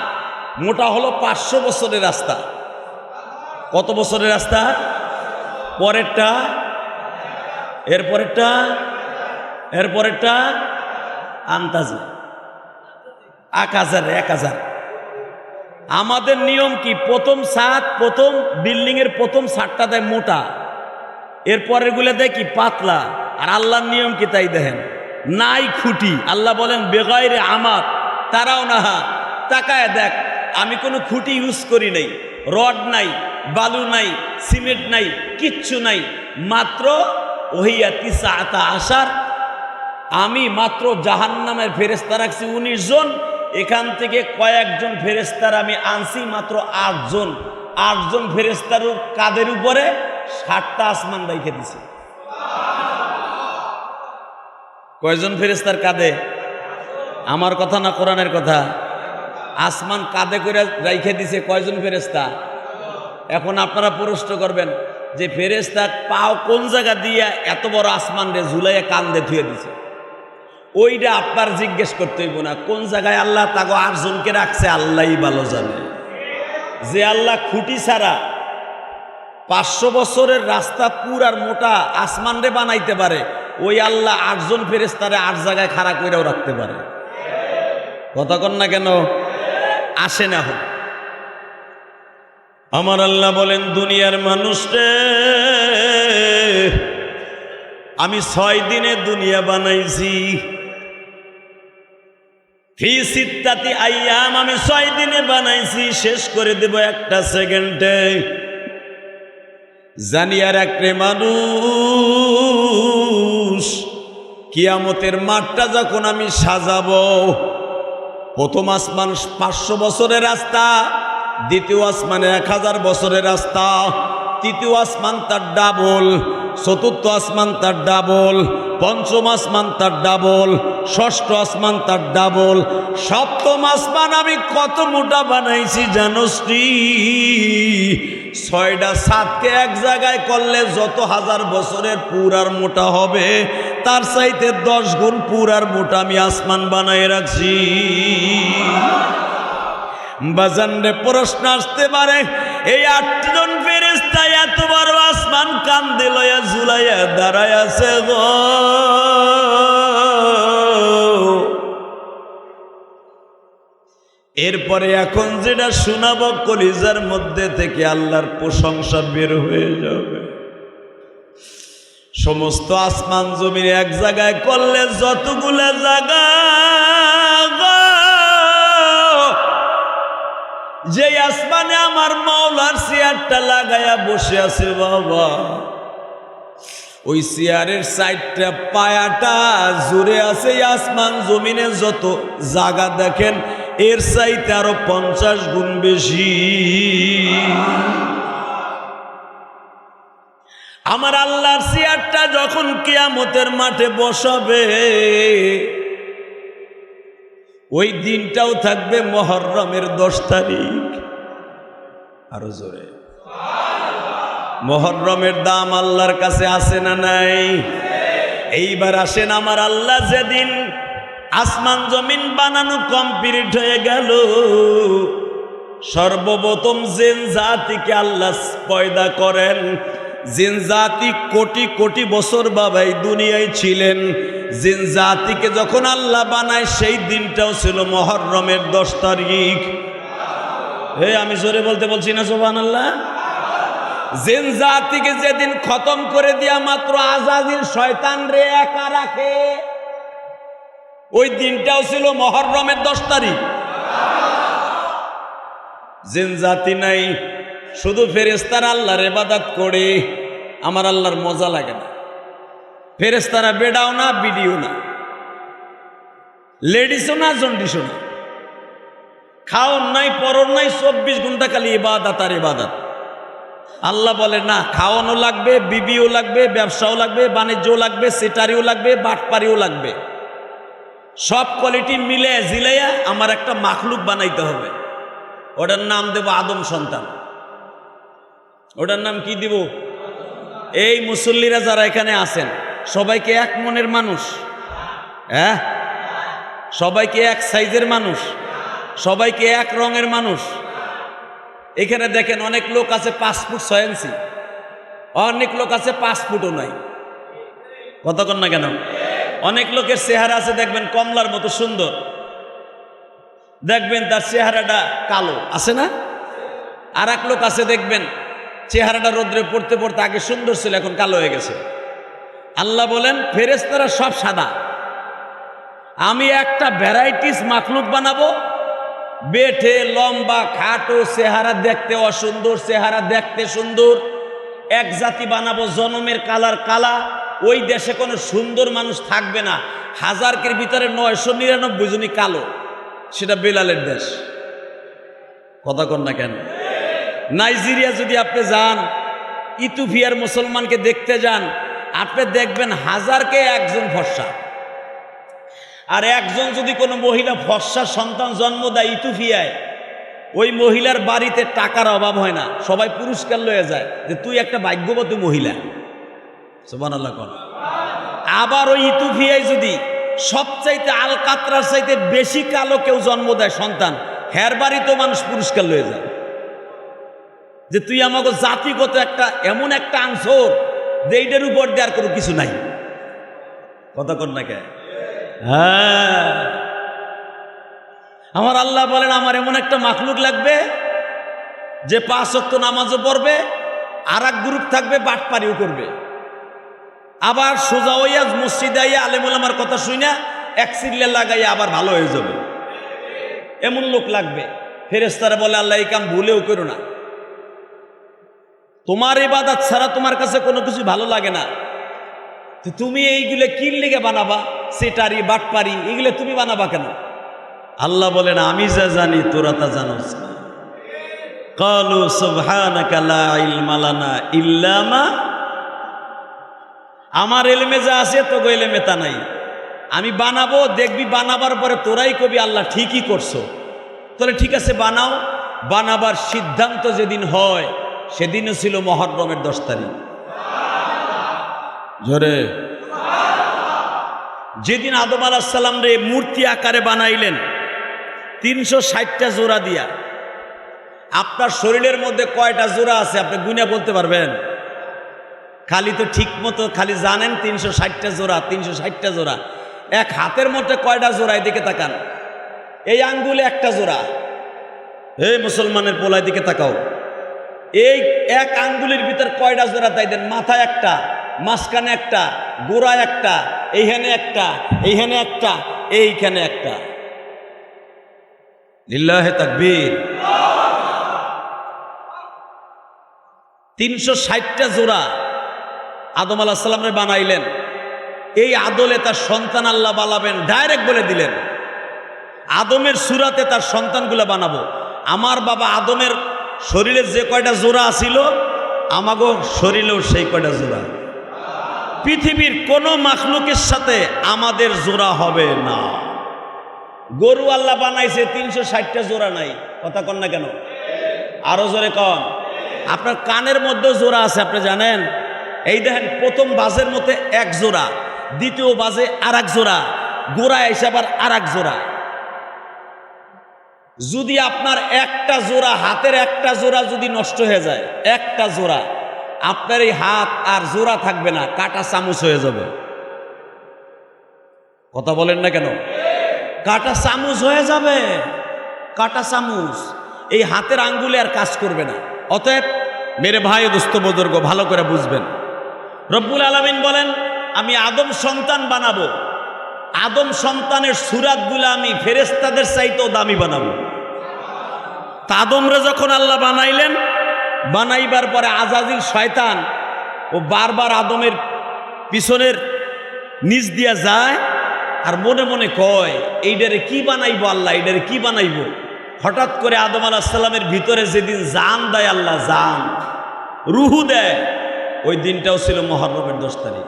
মোটা হলো 500 বছরের রাস্তা। কত বছরের রাস্তা? পরেরটা, এরপরেরটা, এরপরেরটা আন্তাজে 1000। আমাদের নিয়ম কি? প্রথম ছাদ, প্রথম বিল্ডিং এর প্রথম ছাদটা দেয় মোটা, এরপরের গুলো দেয় কি পাতলা। আর আল্লাহর নিয়ম কি তাই দেখেন, নাই খুঁটি। আল্লাহ বলেন বেগাইরে আমাদ তারাও না। তাকায় দেখ, আমি কোনো খুঁটি ইউজ করি নাই, রড নাই, বালু নাই, সিমেন্ট নাই, কিচ্ছু নাই। মাত্র ওহিয়া 19 আমি মাত্র জাহান্নামের ফেরেশতা রাখছি 19 জন। এখান থেকে কয়েকজন ফেরেশতার আমি আনছি মাত্র 8 জন। 8 জন ফেরেশতার কাঁধের উপরে 7টা আসমান রেখে দিছে। কয়জন ফেরেশতার কাঁধে? আমার কথা না কোরআনের কথা? আসমান কাঁধে করে রেখে দিছে কয়জন ফেরেশতা? এখন আপনারা প্রশ্ন করবেন যে ফেরেশতা পাও কোন জায়গা দিয়া এত বড় আসমান রে ঝুলাইয়া কান্দে ধুয়ে দিছে? ওইটা আপনার জিজ্ঞেস করতে হইব না। কোন জায়গায় আল্লাহ তাকে 8 জনকে রাখছে আল্লাহই ভালো জানে। যে আল্লাহ খুঁটি ছাড়া 500 বছরের রাস্তা পুরার মোটা আসমান রে বানাইতে পারে, ওই আল্লাহ 8 জন ফেরেশতারে 8 জায়গায় খাড়া কইরাও রাখতে পারে। কথা কন না কেন? আসে না হোক। আমার আল্লাহ বলেন, দুনিয়ার মানুষরে আমি 6 দিনে দুনিয়া বানাইছি। ফি সিত্তাতি আইয়াম, আমি 6 দিনে বানাইছি, শেষ করে দেব 1টা সেকেন্ডে। জানি আর একটা মানুষ কিয়ামতের মাঠটা যখন আমি সাজাবো, প্রথম আসমান 500 বছরের রাস্তা, দ্বিতীয় আসমানে 1000 বছরের রাস্তা, তৃতীয় আসমান তার ডাবল, চতুর্থ আসমান তার ডাবল, পঞ্চম আসমান তার ডাবল, ষষ্ঠ আসমান তার ডাবল, সপ্তম আসমান আমি কত মোটা বানাইছি জানোস নি? 6টা ছাদকে এক জায়গায় করলে যত 1000 বছরের পুরার মোটা হবে, তার চাইতে 10 গুণ পুরার মোটা আমি আসমান বানাই রাখছি। বাজানরে প্রশ্ন আসতে পারে, এই 8 জন ফেরেশতা এত বড় আসমান কান্দে লইয়া ঝুলাইয়া দাঁড়ায় আছে গো, এরপরে এখন যেটা শোনাবো কলিজার মধ্যে থেকে আল্লাহর প্রশংসা বের হয়ে যাবে। সমস্ত আসমান জমিন এক জায়গায় করলে যতগুলা জায়গা, যে আসমানে আমার মাওলার চেয়ারটা লাগায়া বসে আছে বাবা, ওই চেয়ারের 4টা পায়াটা জুড়ে আছে আসমান জমিনে যত জায়গা দেখেন এর চাইতে আরো 50 গুণ বেশি। আমার আল্লাহর চেয়ারটা যখন কিয়ামতের মাঠে বসাবে, ওই দিনটাও থাকবে মুহররমের 10 তারিখ। আরো জোরে, মুহররমের দাম আল্লাহর কাছে আছে না নাই? এইবার আসেন, আমার আল্লাহ যেদিন আসমান জমিন বানানো কমপ্লিট হয়ে গেল, সর্বপ্রথম জিন জাতিকে আল্লাহ পয়দা করেন। জিন জাতি কোটি কোটি বছর বাবাই দুনিয়ায় ছিলেন। জিন জাতিকে যখন আল্লাহ বানায় সেই দিনটাও ছিল মুহররমের 10 তারিখ। আমি জোরে বলতে বলছি না সুবহানাল্লাহ? জিন জাতিকে যেদিন খতম করে দিয়া মাত্র আজাজিল শয়তান রে একা রাখে, ওই দিনটাও ছিল মুহররমের 10 তারিখ। জিন জাতি নাই, শুধু ফেরেশতারা আল্লাহর ইবাদত করে। আমার আল্লাহর মজা লাগে না। ফেরেশতারা বেডাও না, বিডিও না, লেডিসও না, জন্ডিসও না, খাওন নাই, পরন নাই, 24 ঘন্টা খালি ইবাদত আর ইবাদত। আল্লাহ বলে না, খাওয়ানো লাগবে, বিবিও লাগবে, ব্যবসাও লাগবে, বাণিজ্যও লাগবে, সিটারিও লাগবে, বাটপারিও লাগবে। সব কোয়ালিটি মিলে জিলাইয়া আমার একটা মাখলুক বানাইতে হবে। ওটার নাম দেব আদম সন্তান। ওটার নাম কি দিব? এই মুসল্লিরা যারা এখানে আছেন সবাইকে এক মনের মানুষ? হ্যাঁ, সবাইকে এক সাইজের মানুষ? সবাইকে এক রঙের মানুষ? এখানে দেখেন অনেক লোক আছে 5 ফুট 6 ইঞ্চি, অনেক লোক আছে 5 ফুটও নাই। কতক্ষণ না কেন? অনেক লোকের চেহারা আছে দেখবেন কমলার মতো সুন্দর, দেখবেন তার চেহারাটা কালো, আছে না? আর এক লোক আছে দেখবেন চেহারাটা রোদ্রে পড়তে পড়তে আগে সুন্দর ছিল, এখন কালো হয়ে গেছে। আল্লাহ বলেন ফেরেশতারা সব সাদা, আমি একটা ভ্যারাইটিস মাখলুক বানাবো, বেঠে লম্বা খাটো, চেহারা দেখতে অসুন্দর, চেহারা দেখতে সুন্দর, এক জাতি বানাবো জনমের কালার কালা। ওই দেশে কোনো সুন্দর মানুষ থাকবে না, 1000-এর ভিতরে 999 জনই কালো। সেটা বেলালের দেশ। কথা কন না কেন? নাইজেরিয়া যদি আপনি যান, ইথিওপিয়ার মুসলমানকে দেখতে যান, আপনি দেখবেন হাজারকে একজন ফর্সা। আর একজন যদি কোনো মহিলা ফর্সা সন্তান জন্ম দেয় ইথিওপিয়ায়, ওই মহিলার বাড়িতে টাকার অভাব হয় না, সবাই পুরস্কার লয়ে যায় যে তুই একটা ভাগ্যবতী মহিলা। সুবহানাল্লাহ কোন। আবার ওই ইথিওপিয়ায় যদি সবচাইতে আলকাতরার চাইতে বেশি কালো কেউ জন্ম দেয় সন্তান, হের বাড়িতেও মানুষ পুরস্কার লয়ে যায় যে তুই আমাকে জাতিগত একটা এমন একটা আনসর যে এইটার উপর দেওয়ার কোনো কিছু নাই। কথা কর না কে? হ্যাঁ, আমার আল্লাহ বলেন আমার এমন একটা মাখলুক লাগবে যে 5 ওয়াক্ত নামাজও পড়বে, আর এক গ্রুপ থাকবে বাটপারিও করবে, আবার সোজা হইয়া মসজিদে আইয়া আলেম ওলামার কথা শুইনা এক সিল্লে লাগাইয়া আবার ভালো হয়ে যাবে। এমন লোক লাগবে। ফেরেশতারা বলে আল্লাহ এই কাম ভুলেও করো না, তোমার ইবাদত ছাড়া তোমার কাছে কোনো কিছু ভালো লাগে না, তুমি এইগুলো কি লিগে বানাবা? সেটারি বাটপারি এগুলো তুমি বানাবা কেন? আল্লাহ বলেন আমি যা জানি তোরা তা জানোস না। ক্বালু সুবহানাকা লা ইলমা লানা ইল্লা মা, আমার এলেমে যা আছে তোগো এলেমে তা নাই। আমি বানাবো, দেখবি বানাবার পরে তোরাই কবি আল্লাহ ঠিকই করছো। তাহলে ঠিক আছে বানাও। বানাবার সিদ্ধান্ত যেদিন হয় সেদিনও ছিল মুহররমের 10 তারিখ। জোরে। যেদিন আদম আলাইহিস সালাম রে মূর্তি আকারে বানাইলেন 360টা জোড়া দিয়া, আপনার শরীরের মধ্যে কয়টা জোড়া আছে আপনি গুনে বলতে পারবেন? খালি তো ঠিক মতো খালি জানেন 360টা জোড়া, 360টা জোড়া। এক হাতের মধ্যে কয়টা জোড়া? এদিকে তাকান, এই আঙ্গুলে একটা জোড়া। এই মুসলমানের পোলায় দিকে তাকাও, এই এক আঙ্গুলের ভিতর কয়টা জোড়া তাই দেন? মাথায় একটা, মাঝখানে একটা, গোড়ায় একটা, এইখানে একটা, এইখানে একটা, এইখানে একটা। লিল্লাহে তাকবীর। 360টা জোড়া আদম আলাইহিস সালামরে বানাইলেন। এই আদলে তার সন্তান আল্লাহ বানাবেন, ডাইরেক্ট বলে দিলেন আদমের সুরাতে তার সন্তানগুলো বানাবো। আমার বাবা আদমের শরীরে যে কয়টা জোড়া আছিল আমাগো শরীরেও সেই কয়টা জোড়া। পৃথিবীর কোনো মাখলুকের সাথে আমাদের জোড়া হবে না। গরু আল্লাহ বানাইছে 360টা জোড়া নাই। কথা কন না কেন? আরো জোরে কন। আপনার কানের মধ্যে জোড়া আছে আপনি জানেন? এই দেখেন প্রথম বাজের মধ্যে এক জোড়া, দ্বিতীয় বাজে আর এক জোড়া, গোড়ায় এসে আবার আর এক জোড়া। যদি আপনার একটা জোড়া, হাতের একটা জোড়া যদি নষ্ট হয়ে যায়, একটা জোড়া, আপনার এই হাত আর জোড়া থাকবে না, কাটা চামচ হয়ে যাবে। কথা বলেন না কেন? কাটা চামচ হয়ে যাবে, কাটা চামচ। এই হাতের আঙ্গুলে আর কাজ করবে না। অতএব মেরে ভাই দোস্ত বুজুর্গ ভালো করে বুঝবেন, রব্বুল আলামিন বলেন আমি আদম সন্তান বানাবো, আদম সন্তানের সুরাতগুলো আমি ফেরেশতাদের চাইতেও দামি বানাবো। তা আদমরে যখন আল্লাহ বানাইলেন, বানাইবার পরে আজাজিল শয়তান ও বারবার আদমের পিছনের নিচ দিয়া যায় আর মনে মনে কয় এইটারে কি বানাইবো আল্লাহ, এইটারে কি বানাইবো। হঠাৎ করে আদম আলাইহিস সালামের ভিতরে যেদিন জান দেয় আল্লাহ, জান রুহু দেয়, ওই দিনটাও ছিল মুহররমের 10 তারিখ।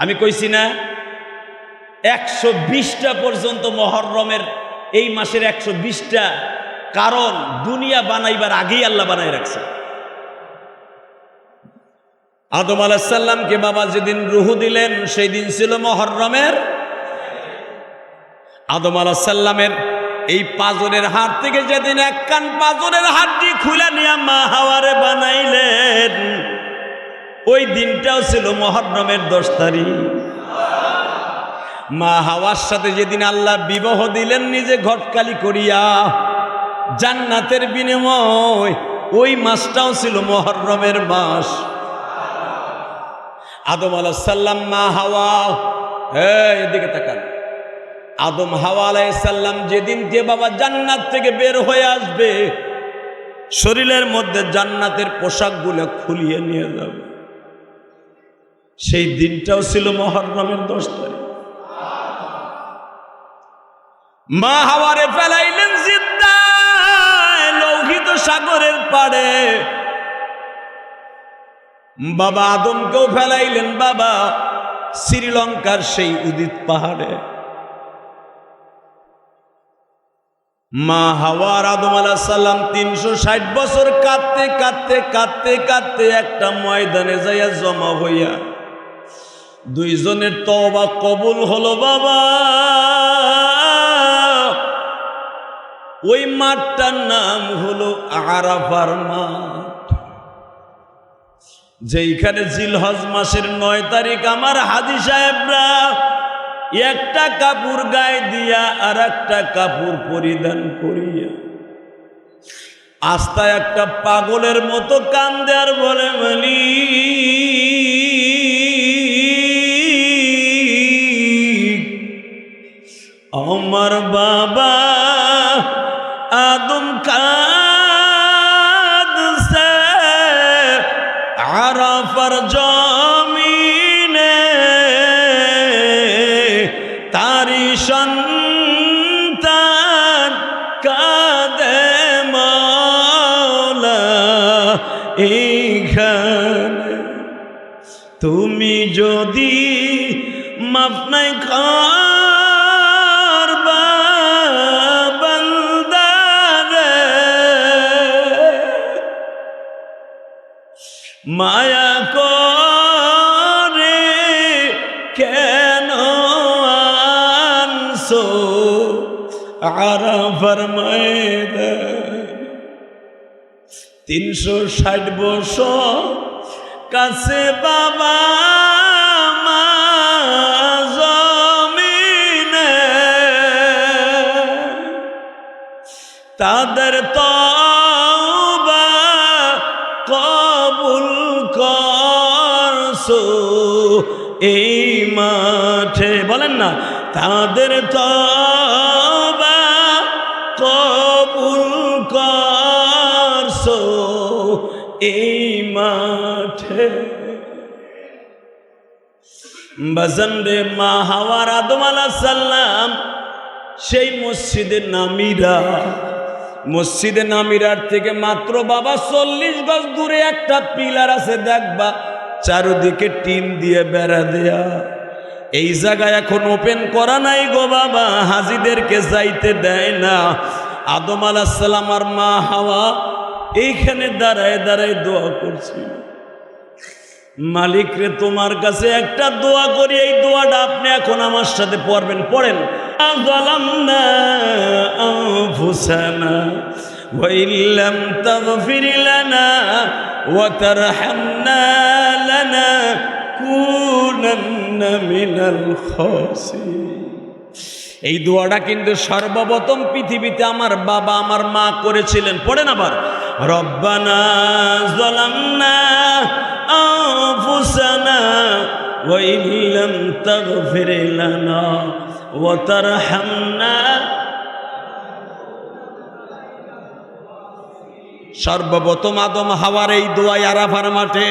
আমি কইছি না 120টা পর্যন্ত মুহররমের এই মাসের 120টা, কারণ দুনিয়া বানাইবার আগেই আল্লাহ বানাই রাখছে। আদম আলাইহিস সালামকে বাবা যেদিন রুহু দিলেন সেই দিন ছিল মুহররমের। আদম আলাইহিস সালামের এই পাজরের হাড় থেকে যেদিন এক কান পাজরের হাড়টি খুলে নিয়ে মা হাওয়ারে বানাইলেন, ওই দিনটাও ছিল মুহররমের 10 তারিখ। মা হাওয়ার সাথে যেদিন আল্লাহ বিবাহ দিলেন নিজে ঘটকালি করিয়া জান্নাতের বিনিময়, ওই মাসটাও ছিল মুহররমের মাস। আদম আলাইহিস সালাম, মা হাওয়া, এদিকে তাকান, আদম হাওয়া আলাইহিস সালাম যেদিন যে বাবা জান্নাত থেকে বের হয়ে আসবে, শরীরের মধ্যে জান্নাতের পোশাকগুলো খুলিয়ে নিয়ে যাবে, সেই দিনটাও ছিল মুহররমের 10 তারিখ। মা হাওয়ারে ফেলাইলেন জিদ্দায়, লৌহ সাগরের পাড়ে বাবা আদমকেও ফেলাইলেন বাবা শ্রীলঙ্কার সেই উদিত পাহাড়ে। মা হাওয়া আর আদম আলাইহিস সালাম 360 বছর কাঁদতে কাঁদতে কাঁদতে কাঁদতে একটা ময়দানে যাইয়া জমা হইয়া দুইজনের তওবা কবুল হলো বাবা। ওই মাঠটার নাম হলো আরাফার মাঠ, যেইখানে জিলহজ মাসের 9 তারিখ আমার হাজী সাহেবরা একটা কাপড় গায়ে দিয়া আর একটা কাপড় পরিধান করিয়া আস্তা একটা পাগলের মতো কান্দে আর বলে মালিক আমার বাবা আদম কাঁদছে আরাফার জমিনে, তারি সন্তান কাঁদে মাওলা এইখানে। তুমি যদি মাফ নাই করবা বান্দারে, মায়া করে কেন আনছো আরাফার ময়দান। 360 বছর কাছে বাবা মা জমিনে, তাদের তওবা কবুল করছো এই মাঠে। বলেন না, তাদের তওবা কবুল করছো এই মাঠে। বাজান রে, মা হাওয়ার আদম আলাইহিস সালাম সেই মসজিদে নামিরার থেকে মাত্র বাবা 40 গজ দূরে একটা পিলার আছে, দেখবা চারদিকে টিন দিয়ে বেড়া দেয়া। এই জায়গায় এখন ওপেন করা নাই গো বাবা, হাজীদেরকে যাইতে দেয় না। আদম আলাইহিস সালাম আর মা হাওয়া এইখানে দাঁড়ায় দাঁড়ায় দোয়া করছিল, মালিক রে তোমার কাছে একটা দোয়া করি, এই দোয়াটা আপনি এখন আমার সাথে পড়বেন। পড়েন, যালামনা আনফুসানা ওয়া ইল্লাম তাগফির লানা ওয়া তারহামনা লানাকুনান্না মিনাল খাসিরিন। এই দোয়াটা কিন্তু সর্বপ্রথম পৃথিবীতে আমার বাবা আমার মা করেছিলেন। পড়েন আবার, রব্বানা যালামনা আনফুসানা ওয়া ইল্লাম তাগফির লানা ওয়া তারহামনা। সর্বপ্রথম আদম হাওয়ার এই দোয়া আরাফার মাঠে।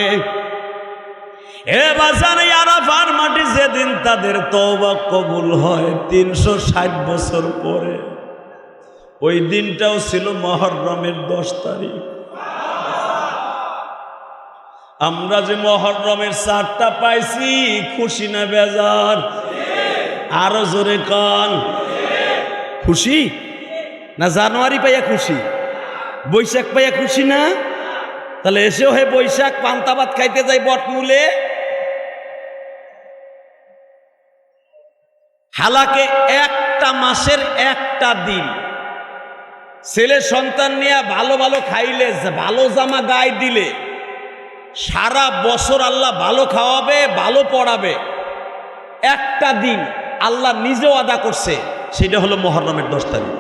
এ বাজান, আরাফার মাঠে যেদিন তাদের তওবা কবুল হয় 360 বছর পরে, ওই দিনটাও ছিল মুহররমের 10 তারিখ। আমরা যে মুহররমের 4টা পাইছি, খুশি না বেজার? আরো জোরে কন, খুশি না? জানুয়ারি পাইয়া খুশি, বৈশাখ পাইয়া খুশি না? তাহলে এসেও হে বৈশাখ পান্তা ভাত খাইতে যাই বটমূলে। হালাকে একটা মাসের একটা দিন ছেলে সন্তান নিয়ে ভালো ভালো খাইলে, ভালো জামা গায়ে দিলে সারা বছর আল্লাহ ভালো খাওয়াবে, ভালো পড়াবে। একটা দিন আল্লাহ নিজেও আদা করছে, সেটা হলো মুহররমের 10 তারিখ।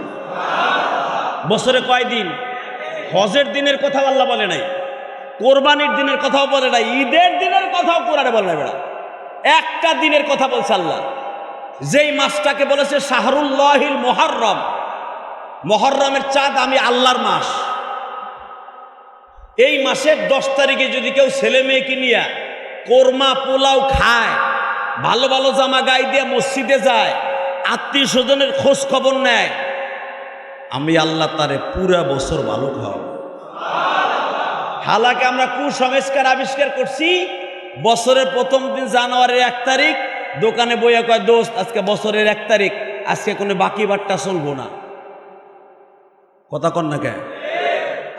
বছরে কয় দিন? হজের দিনের কথাও আল্লাহ বলে নাই, কোরবানির দিনের কথাও বলে নাই, ঈদের দিনের কথাও কোরআনে বলে নাই। বেড়া একটা দিনের কথা বলছে আল্লাহ, যেই মাসটাকে বলেছে শাহরুল্লাহিল মুহররম। মুহররমের চাঁদ আমি আল্লাহর মাস। এই মাসের 10 তারিখে যদি কেউ ছেলে মেয়েকে নিয়ে কোরমা পোলাও খায়, ভালো ভালো জামা গায়ে দিয়ে মসজিদে যায়, আত্মীয় স্বজনের খোঁজ খবর নেয়, আমি আল্লাহ তারে পুরা বছর ভালো খাওয়াবো। হালাকে আমরা কুসংস্কার আবিষ্কার করছি। বছরের প্রথম দিন জানুয়ারির 1 তারিখ দোকানে বইয়া কয়, দোস্ত আজকে বছরের 1 তারিখ, আজকে কোনো বাকি বাট্টা চলবো না। কথা কন না কে?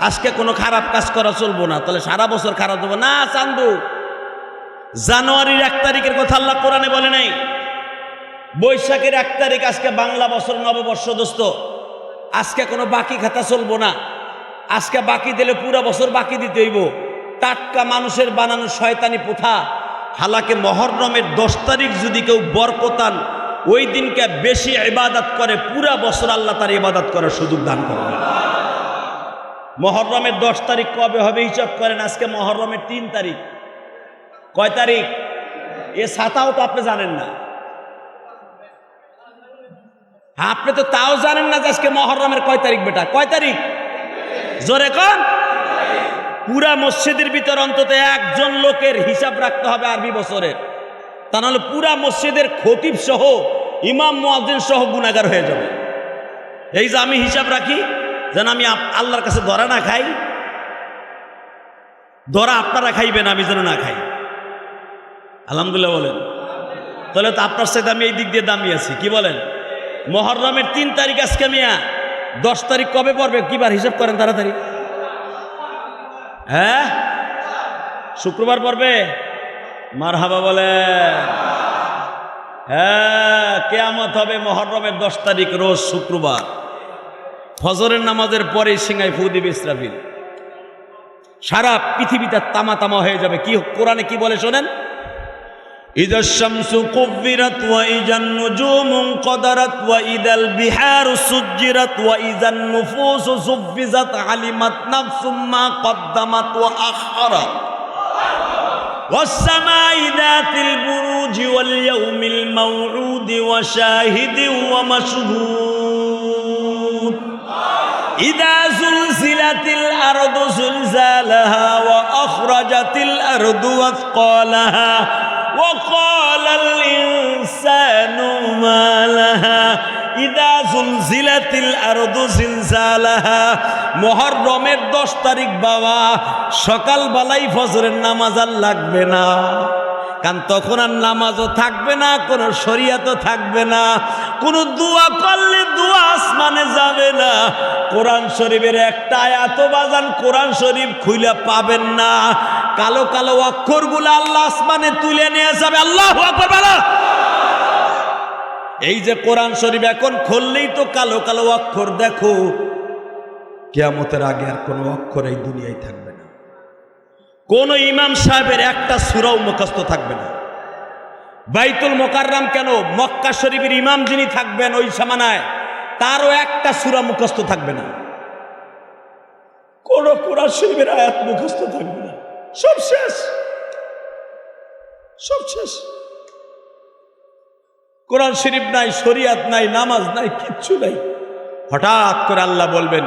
আজকে কোনো খারাপ কাজ করা চলবো না, তাহলে সারা বছর খারাপ দেবো না। চান্দু, জানুয়ারির 1 তারিখের কথা আল্লাহ কোরআনে বলে নাই। বৈশাখের 1 তারিখ আজকে বাংলা বছর নববর্ষ। দোস্ত আজকে কোনো বাকি খাতা চলবো না। আজকে বাকি দিলে পুরো বছর বাকি দিতে হইব। টাটকা মানুষের বানানো শয়তানি প্রথা। হালাকে মহররমের 10 তারিখ যদি কেউ বরকতান ওই দিনকে বেশি ইবাদত করে, পুরা বছর আল্লাহ তার ইবাদত করার সুযোগ দান করবে। মহররমের 10 তারিখ কবে হবে হিসাব করেন। আজকে মহররমের 3 তারিখ। কয় তারিখ? এ ছাতাও তো আপনি জানেন না। আপনি তো তাও জানেন না যে আজকে মহররমের কয় তারিখ। বেটা কয় তারিখ? জোরে কন। পুরা মসজিদের ভিতর অন্তত একজন লোকের হিসাব রাখতে হবে আরবি বছরের, তা নাহলে পুরা মসজিদের খতিব সহ ইমাম মুয়াজ্জিন সহ গুনাহগার হয়ে যাবে। এই যে আমি হিসাব রাখি যেন আমি আল্লাহর কাছে ধরা না খাই, ধরা আপনারা খাইবেন, আমি যেন না খাই। আলহামদুলিল্লাহ বলেন। তাহলে তো আপনার সাথে আমি এই দিক দিয়ে দামি আছি। কি বলেন? মহররমের 3 তারিখ আজকে মিয়া, 10 তারিখ কবে পড়বে? কিবার হিসাব করেন তাড়াতাড়ি। হ্যাঁ, শুক্রবার পড়বে। মারহাবা বলে। হ্যাঁ, কিয়ামত হবে মহররমের 10 তারিখ রোজ শুক্রবার। ফজরের নামাজের পরে সিংহায় ফু দিবে ইসরাফিল। সারা পৃথিবীটা তামা তামা হয়ে যাবে। কি কোরআনে কি বলে শোনেন? ইদাশ শামসু কুব্বিরাত ওয়া ইজান নুজুমু কদারাত ওয়া ইদাল বিহারু সুজ্জিরাত ওয়া ইজান নুফুসু সুফফিজাত আলিমাত নাফসুম মা কদ্দামাত ওয়া আখখারাত ওয়াস সামাই যাতিল বুরুজি ওয়াল ইয়াউমিল মাউউদি ওয়া শাহিদিন ওয়া মাশহুদ ইযা যুলজিলাতিল আরদু যুলজালাহা ওয়া আখরাজাতিল আরদু আথকালাহা وقال الإنسان ما لها إذا زلزلت الأرض زلزالها। মুহররমের 10 তারিখ বাবা, সকালবেলায় ফজরের নামাজ আর লাগবে না, কারণ তখন আর নামাজও থাকবে না, কোনো শরিয়াতও থাকবে না, কোনো দোয়া করলে দোয়া আসমানে যাবে না। কোরআন শরীফের একটা আয়াত বাজান কোরআন শরীফ খুলে পাবেন না। কালো কালো অক্ষরগুলো আল্লাহ আসমানে তুলে নিয়ে যাবে। আল্লাহু আকবার বলো। এই যে কোরআন শরীফ এখন খুললেই তো কালো কালো অক্ষর দেখো। কিয়ামতের আগে আর কোনো অক্ষর এই দুনিয়ায় থাকবে না। কোন ইমাম সাহেবের একটা সূরাও মুখস্থ থাকবে না। বাইতুল মুকাররম কেন, মক্কা শরীফের ইমাম যিনি থাকবেন ওই জামানায়, তারও একটা সূরা মুখস্থ থাকবে না। কোন কোরআন শরীফের আয়াত মুখস্থ থাকবে না। সব শেষ, সব শেষ। কোরআন শরীফ নাই, শরিয়াত নাই, নামাজ নাই, কিচ্ছু নাই। হঠাৎ করে আল্লাহ বলবেন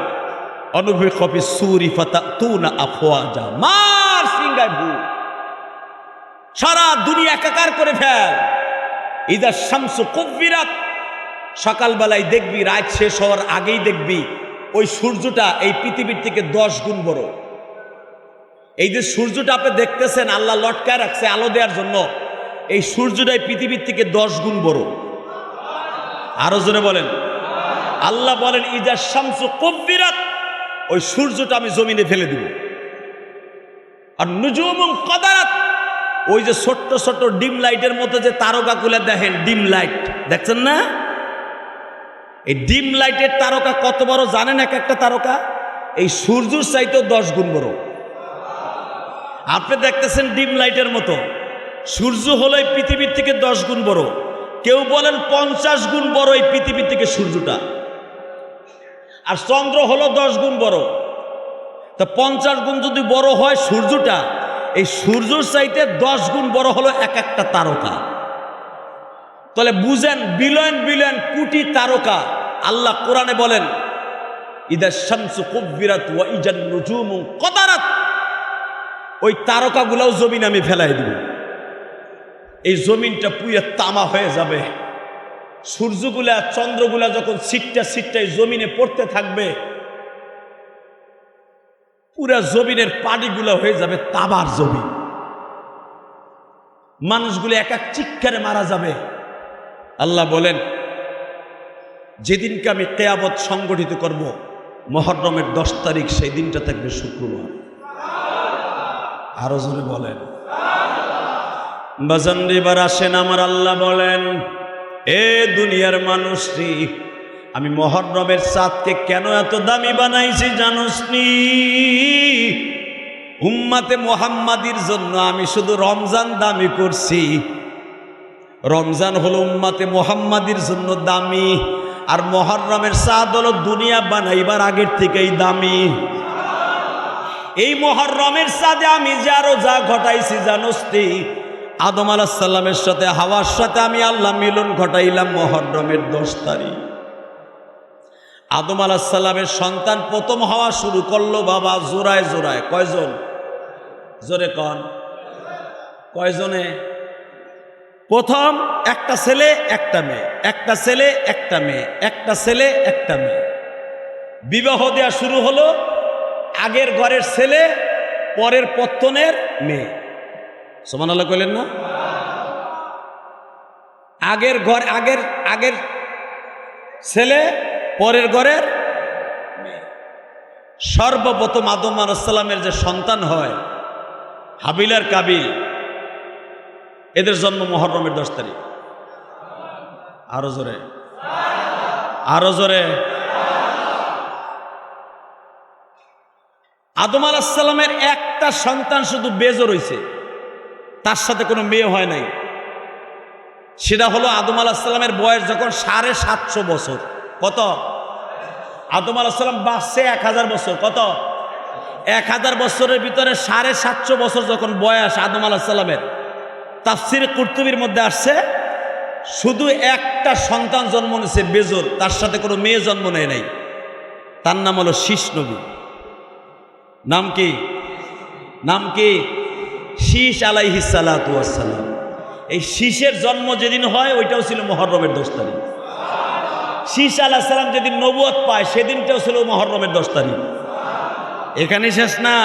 অনুফিখা ফিস-সূরি ফাতাতুনা আফওয়াজা, মার সিংহায় ভূ, সারা দুনিয়া একাকার করে ফেল। ইযা শামসু কুব্বিরাত, সকালবেলায় দেখবি, রাত শেষ হওয়ার আগেই দেখবি ওই সূর্যটা এই পৃথিবীর থেকে 10 গুণ বড়। এই যে সূর্যটা আপনি দেখতেছেন আল্লাহ লটকায় রাখছে আলো দেওয়ার জন্য, এই সূর্যটাই পৃথিবীর থেকে 10 গুণ বড়। আরো জোরে বলেন। আল্লাহ বলেন ইযা শামসু কুব্বিরাত, ওই সূর্যটা আমি জমিনে ফেলে দিব। আর নুজুমুন কদারাত, ওই যে ছোট্ট ছোট্ট ডিম লাইটের মতো যে তারকাগুলো দেখেন, ডিম লাইট দেখছেন না? এই ডিম লাইটের তারকা কত বড় জানেন? এক একটা তারকা এই সূর্যের চাইতেও 10 গুণ বড়। আপনি দেখতেছেন ডিম লাইটের মতো, সূর্য হলো এই পৃথিবীর থেকে 10 গুণ বড়। কেউ বলেন 50 গুণ বড় এই পৃথিবীর থেকে সূর্যটা, আর চন্দ্র হলো 10 গুণ বড়। তা 50 গুণ যদি বড় হয় সূর্যটা, এই সূর্যের চাইতে 10 গুণ বড় হলো এক একটা তারকা। তাহলে বুঝেন বিলিয়ন বিলিয়ন কোটি তারকা। আল্লাহ কোরআনে বলেন ইযা শামসু কুব্বিরাত ওয়া ইজান নুজুমু কদারাত, ওই তারকাগুলোও জমিন আমি ফেলাই দিব। এই জমিনটা পুয়ে তামা হয়ে যাবে। সূর্যগুলা চন্দ্রগুলা যখন ছিটটা ছিটটাই জমিনে পড়তে থাকবে, পুরা জমিনের পানিগুলো হয়ে যাবে তামার জমি, মানুষগুলো এক এক চিৎকারে মারা যাবে। আল্লাহ বলেন, যেদিনকে আমি কিয়ামত সংগঠিত করব, মুহররমের 10 তারিখ, সেই দিনটা থাকবে শুক্রবার। আরো জোরে বলেন বাজান। এবার আসেন, আমার আল্লাহ বলেন, এ দুনিয়ার মানুষটি, আমি মুহররমের চাঁদকে কেন এত দামি বানাইছি জানোস নি? উম্মতে মুহাম্মাদির জন্য আমি শুধু রমজান দামি করছি। রমজান হলো উম্মতে মুহাম্মাদির জন্য দামি, আর মুহররমের চাঁদ হলো দুনিয়া বানাইবার আগের থেকেই দামি। এই মুহররমের চাঁদে আমি যে আরো যা ঘটাইছি জানোস নি? আদম আলাইহিস সালামের সাথে হাওয়ার সাথে আমি আল্লাহ মিলন ঘটাইলাম মুহররমের 10 তারিখ। আদম আলাইহিস সালামের সন্তান প্রথম হওয়া শুরু করলো বাবা জোড়ায় জোড়ায়। কয়জন? জোরে কন, কয়জনে? প্রথম একটা ছেলে একটা মেয়ে, একটা ছেলে একটা মেয়ে, একটা ছেলে একটা মেয়ে। বিবাহ দেওয়া শুরু হলো, আগের ঘরের ছেলে, পরের পত্তনের মেয়ে। সুবহানাল্লাহ কইলেন না? আগের ঘর, আগের ছেলে, পরের ঘরের মেয়ে। সর্বপ্রথম আদম আলাইহিস সালামের যে সন্তান হয়, হাবিল আর কাবিল, এদের জন্ম মুহররমের 10 তারিখ। আরো জোরে, আরো জোরে। আদম আলাইহিস সালামের একটা সন্তান শুধু বেজর হইছে, তার সাথে কোনো মেয়ে হয় নাই। সেটা হলো আদম আলাইহিস সালামের বয়স যখন 750 বছর। কত? আদম আলাইহিস সালাম বাঁচছে 1000 বছর। কত? 1000 বছরের ভিতরে 750 বছর যখন বয়স আদম আলাইহিস সালামের, তাফসিরে কুরতুবির মধ্যে আসছে শুধু একটা সন্তান জন্ম নিয়েছে বেজর, তার সাথে কোনো মেয়ে জন্ম নেয় নাই। তার নাম হলো শীষ নবী। নাম কি? নাম কি? শীষ আলাইহিস সালাতু ওয়াস সালাম। এই শীষের জন্ম যেদিন হয় ওইটাও ছিল মুহররমের 10 তারিখ। শীষ আলাইহিস সালাম যেদিন নবুয়ত পায় সেদিনটাও ছিল মুহররমের 10 তারিখ। এখানে শেষ না।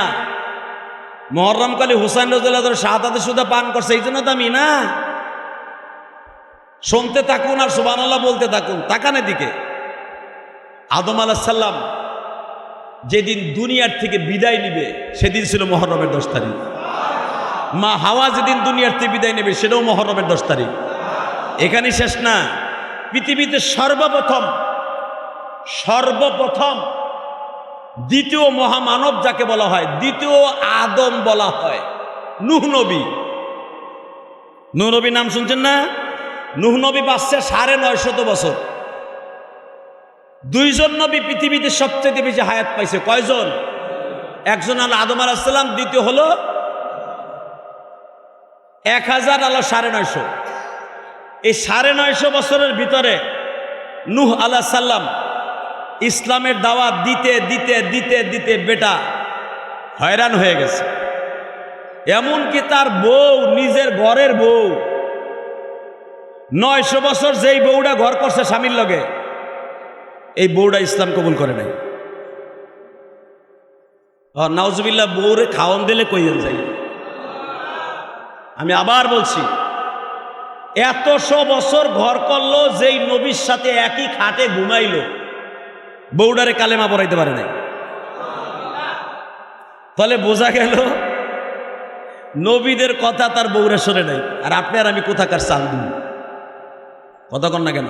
মুহররম কালে হুসাইন রাদিয়াল্লাহু আনহু শাহাদাতের সুদা পান করছে, এই জন্য দামি না। শুনতে থাকুন আর সুবহানাল্লাহ বলতে থাকুন। তাকান এদিকে। আদম আলাইহিস সালাম যেদিন দুনিয়ার থেকে বিদায় নিবে সেদিন ছিল মুহররমের 10 তারিখ। মা হাওয়া যেদিন দুনিয়ার থেকে বিদায় নেবে সেটাও মুহররমের 10 তারিখ। এখানে শেষ না। পৃথিবীতে সর্বপ্রথম দ্বিতীয় মহামানব যাকে বলা হয়, দ্বিতীয় আদম বলা হয়, নূহ নবী। নূহ নবী নাম শুনছেন না? নূহ নবী বাঁচছে 950 বছর। 2 জন নবী পৃথিবীতে সবচেয়ে বেশি হায়াত পাইছে। কয়জন? একজন হলো আদম আলাইহিস সালাম, দ্বিতীয় হলো 1000 আলো 950। এই 950 বছরের ভিতরে নূহ আলাইহিস সালাম ইসলামের দাওয়াত দিতে দিতে দিতে দিতে বেটা হয়রান হয়ে গেছে। এমনকি তার বউ, নিজের ঘরের বউ, 900 বছর যেই বউটা ঘর করছে স্বামীর লগে, এই বউটা ইসলাম কবুল করে নাই। নাউজুবিল্লাহ, বউরে খাওয়ান দিলে কইয়েন যাই। আমি আবার বলছি, 100 বছর ঘর করলো, যেই নবীর সাথে একই খাটে ঘুমাইলো, বউডারে কালেমা পড়াইতে পারে নাই। তাহলে বোঝা গেল নবীদের কথা তার বউরে শোনে নাই। আর আপনি আর আমি কোথাকার চান্দু? কথা কন না কেন?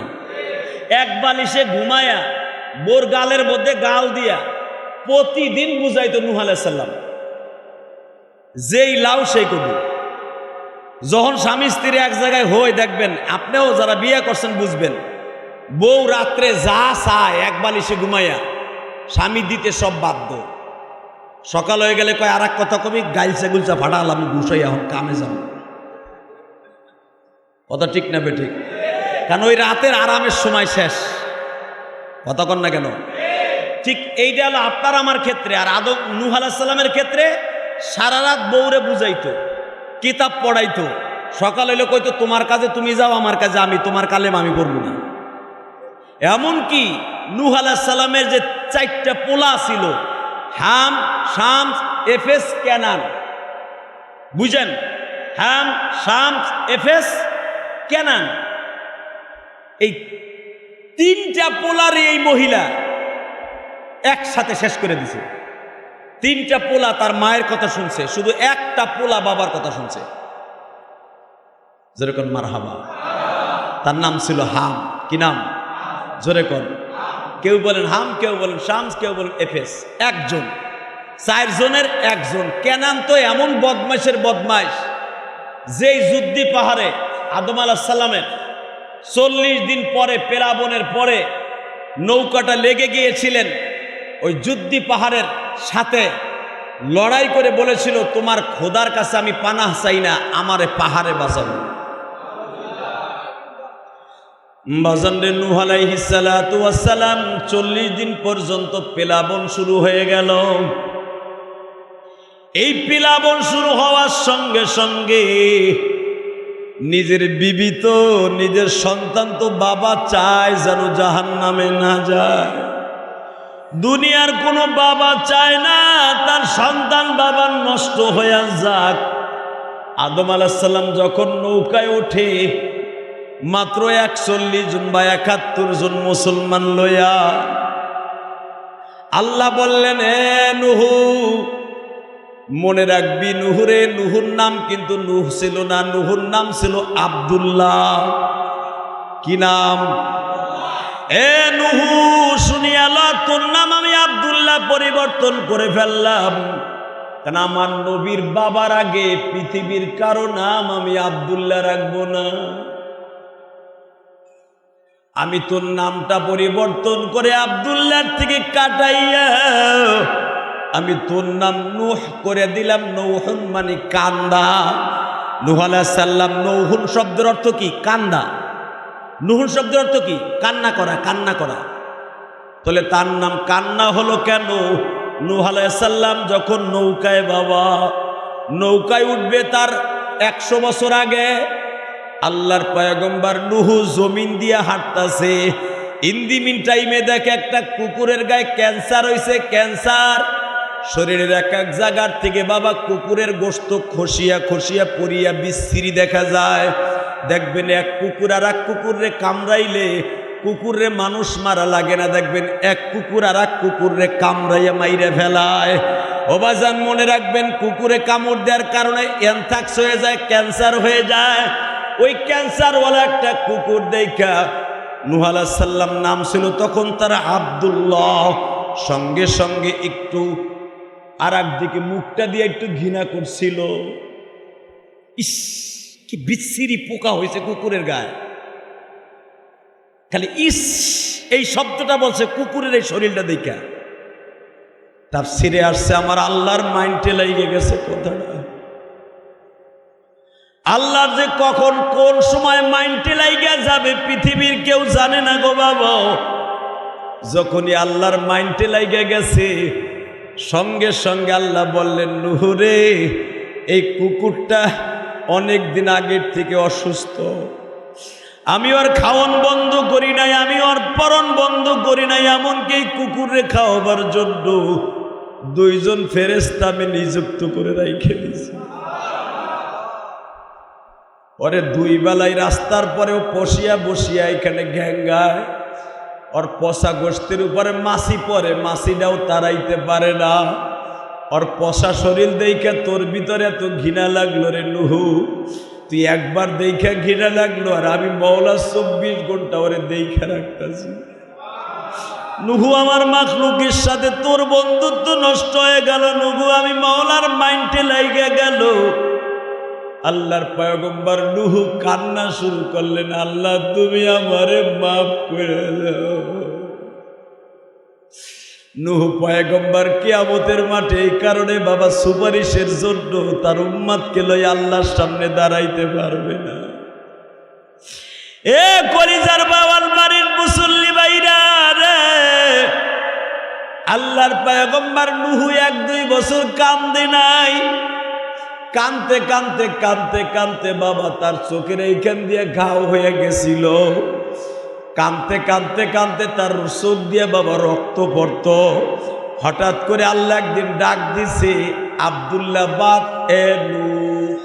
এক বালিশে ঘুমায়া বোর গালের মধ্যে গাল দিয়া প্রতিদিন বুঝাইতো নূহ আলাইহিস সালাম, যেই লাউ সেই কবু। যখন স্বামী স্ত্রী এক জায়গায় হই, দেখবেন আপনিও যারা বিয়ে করছেন বুঝবেন, বউ রাত্রে যা চায় এক বালিশে ঘুমাইয়া স্বামী দিতে সব বাধ্য। সকাল হয়ে গেলে কয় আর এক কথা কবি, গাইলসা গুলসা ফাটাল, আমি ঘুষাই এখন কামে যাব। কথা ঠিক না বেঠিক? কারণ ওই রাতের আরামের সময় শেষ। কথা কন না কেন? ঠিক এইটা হলো আপনার আমার ক্ষেত্রে। আর আদম নূহ আলাইহিস সালামের ক্ষেত্রে সারা রাত বউরে বুঝাইতো, কিতাব পড়াইতো। সকাল হইলে কইতো তোমার কাজে তুমি যাও, আমার কাজে আমি, তোমার কালেম আমি করবো না। এমনকি নূহ আলাইহিস সালামের যে 4টা পোলা ছিল, হাম, শামস, এফেস, কেনান। বুঝেন? হাম, শামস, এফেস, কেনান, এই তিনটা পোলারে এই মহিলা একসাথে শেষ করে দিছে। তিনটা পোলা তার মায়ের কথা শুনছে, শুধু একটা পোলা বাবার কথা শুনছে। যেরকম মারহাবা। তার নাম ছিল হাম। কি নাম? জোরে কর। কেউ বলেন হাম, কেউ বলেন শামস, কেউ বলেন এফেস। একজন, 4 জনের একজন। কেনান তো এমন বদমাইশের বদমাইশ, যেই যুদ্ধি পাহাড়ে আদম আলাইহিস সালামের 40 দিন পরে, পেরাবনের পরে নৌকাটা লেগে গিয়েছিলেন, ওই যুদ্ধি পাহাড়ের সাথে লড়াই করে বলেছিল, তোমার খোদার কাছে আমি পানাহ চাই না, আমারে পাহাড়ে বাঁচাবো। বাজানরে নূহ আলাইহিস সালাতু ওয়াস সালাম 40 দিন পর্যন্ত পেলাবন শুরু হয়ে গেল। এই পেলাবন শুরু হওয়ার সঙ্গে সঙ্গে নিজের বিবি তো, নিজের সন্তান তো বাবা চায় যেন জাহান্নামে না যায়। দুনিয়ার কোনো বাবা চায় না তার সন্তান বাবার নষ্ট হয়ে যাক। আদম আলাইহিস সালাম যখন নৌকায় ওঠে, মাত্র 41 জন বা 71 জন মুসলমান লইয়া, আল্লাহ বললেন, হে নূহ, মনে রাখবি নূহরে, নূহুর নাম কিন্তু নূহ ছিল না, নূহুর নাম ছিল আব্দুল্লাহ। কি নাম? এ নূহ, শুনিয়া ল, তোর নাম আমি আব্দুল্লাহ পরিবর্তন করে ফেললাম, কারণ আমার নবীর বাবার আগে পৃথিবীর কারো নাম আমি আব্দুল্লাহ রাখবো না। আমি তোর নামটা পরিবর্তন করে আব্দুল্লাহ থেকে কাটাইয়া আমি তোর নাম নূহ করে দিলাম। নৌহুন মানে কান্দা। নূহ আলাইহিস সালাম, নৌহুন শব্দের অর্থ কি? কান্দা। নূহুন শব্দের অর্থ কি? কান্না করা, কান্না করা। তাহলে তার নাম কান্না হলো কেন? নূহ আলাইহিস সালাম যখন নৌকায়, বাবা নৌকায় উঠবে তার 100 বছর আগে, আল্লাহর পয়গম্বর নূহ জমিন দিয়ে হাঁটতাছে। ইন্দিমিন টাইমে দেখে একটা কুকুরের গায়ে ক্যান্সার হয়েছে। ক্যান্সার শরীরের এক এক জায়গার থেকে বাবা কুকুরের গোশত খসিয়া খসিয়া পড়িয়া বিশ্রী দেখা যায়। দেখবেন এক কুকুর আর এক কুকুররে কামড়াইলে কুকুররে মানুষ মারা লাগে না, দেখবেন এক কুকুর আর এক কুকুররে কামড়াইয়া মাইরে ফেলায়। ও বাজান, মনে রাখবেন, কুকুরে কামড় দেওয়ার কারণে অ্যানথ্রাক্স হয়ে যায়, ক্যান্সার হয়ে যায়। ওই ক্যান্সারওয়ালা একটা কুকুর দেখা নূহ আলাইহিস সালাম নাম ছিল তখন তার আব্দুল্লাহ। সঙ্গে সঙ্গে একটু আর একদিকে মুখটা দিয়ে একটু ঘৃণা করছিল। ইস, কি বিচ্ছিরি পোকা হয়েছে কুকুরের গায়ে। খালি ইস এই শব্দটা বলছে কুকুরের এই শরীরটা দেখা। তাফসীরে আসছে, আমার আল্লাহর মাইন্ডে লেগে গেছে কথাটা। আল্লাহ যে কখন কোন সময় মাইন্ডে লাইগা যাবে পৃথিবীর কেউ জানে না গো বাবা। যখনই আল্লাহর মাইন্ডে লাইগা গেছে, সঙ্গে সঙ্গে আল্লাহ বললেন, নূহ রে, এই কুকুরটা অনেক দিন আগের থেকে অসুস্থ। আমি ওর খাওয়ান বন্ধ করি নাই, আমি ওর পরন বন্ধ করি নাই। এমনকি এই কুকুরে খাওয়াবার জন্য 2 জন ফেরেশতা আমি নিযুক্ত করে রাইখে দিয়েছি। ওরে 2 বেলায় রাস্তার পরেও পশিয়া বসিয়া এখানে ঘ্যাঙ্গায়। ওর পশা গোষ্ঠীর উপরে মাছি পরে, মাছিটাও তাড়াইতে পারে না। ওর পশা শরীর দেখে তোর ভিতরে এত ঘৃণা লাগলো রে নূহ, তুই একবার দেখে ঘৃণা লাগলো, আর আমি মওলা 24 ঘন্টা ওরে দেখে রাখতেছি। নূহ, আমার মাখলুকের সাথে তোর বন্ধুত্ব নষ্ট হয়ে গেল। নূহ, আমি মওলার মাইন্ডে লাইগা গেল। আল্লাহর পয়গম্বর নূহ কান্না শুরু করলেন, আল্লাহ তুমি আমারে মাফ করে দাও। নূহ পয়গম্বর কিয়ামতের মাঠে এই কারণে বাবা সুপারিশের জন্য তার উম্মতকে লইয়া আল্লাহর সামনে দাঁড়াইতে পারবে না। এ কলিজার বাবার বাড়ির মুসল্লি ভাইরা রে, আল্লাহর পয়গম্বর নূহ 1-2 বছর কান্দে নাই। কানতে কানতে কানতে কানতে বাবা তার চোখের এইখান দিয়ে ঘাও হয়ে গেছিল। কানতে কানতে কানতে তার চোখ দিয়ে বাবা রক্ত পড়ত। হঠাৎ করে আল্লাহ একদিন ডাক দিছে, আব্দুল্লাহ বাদ এ নূহ।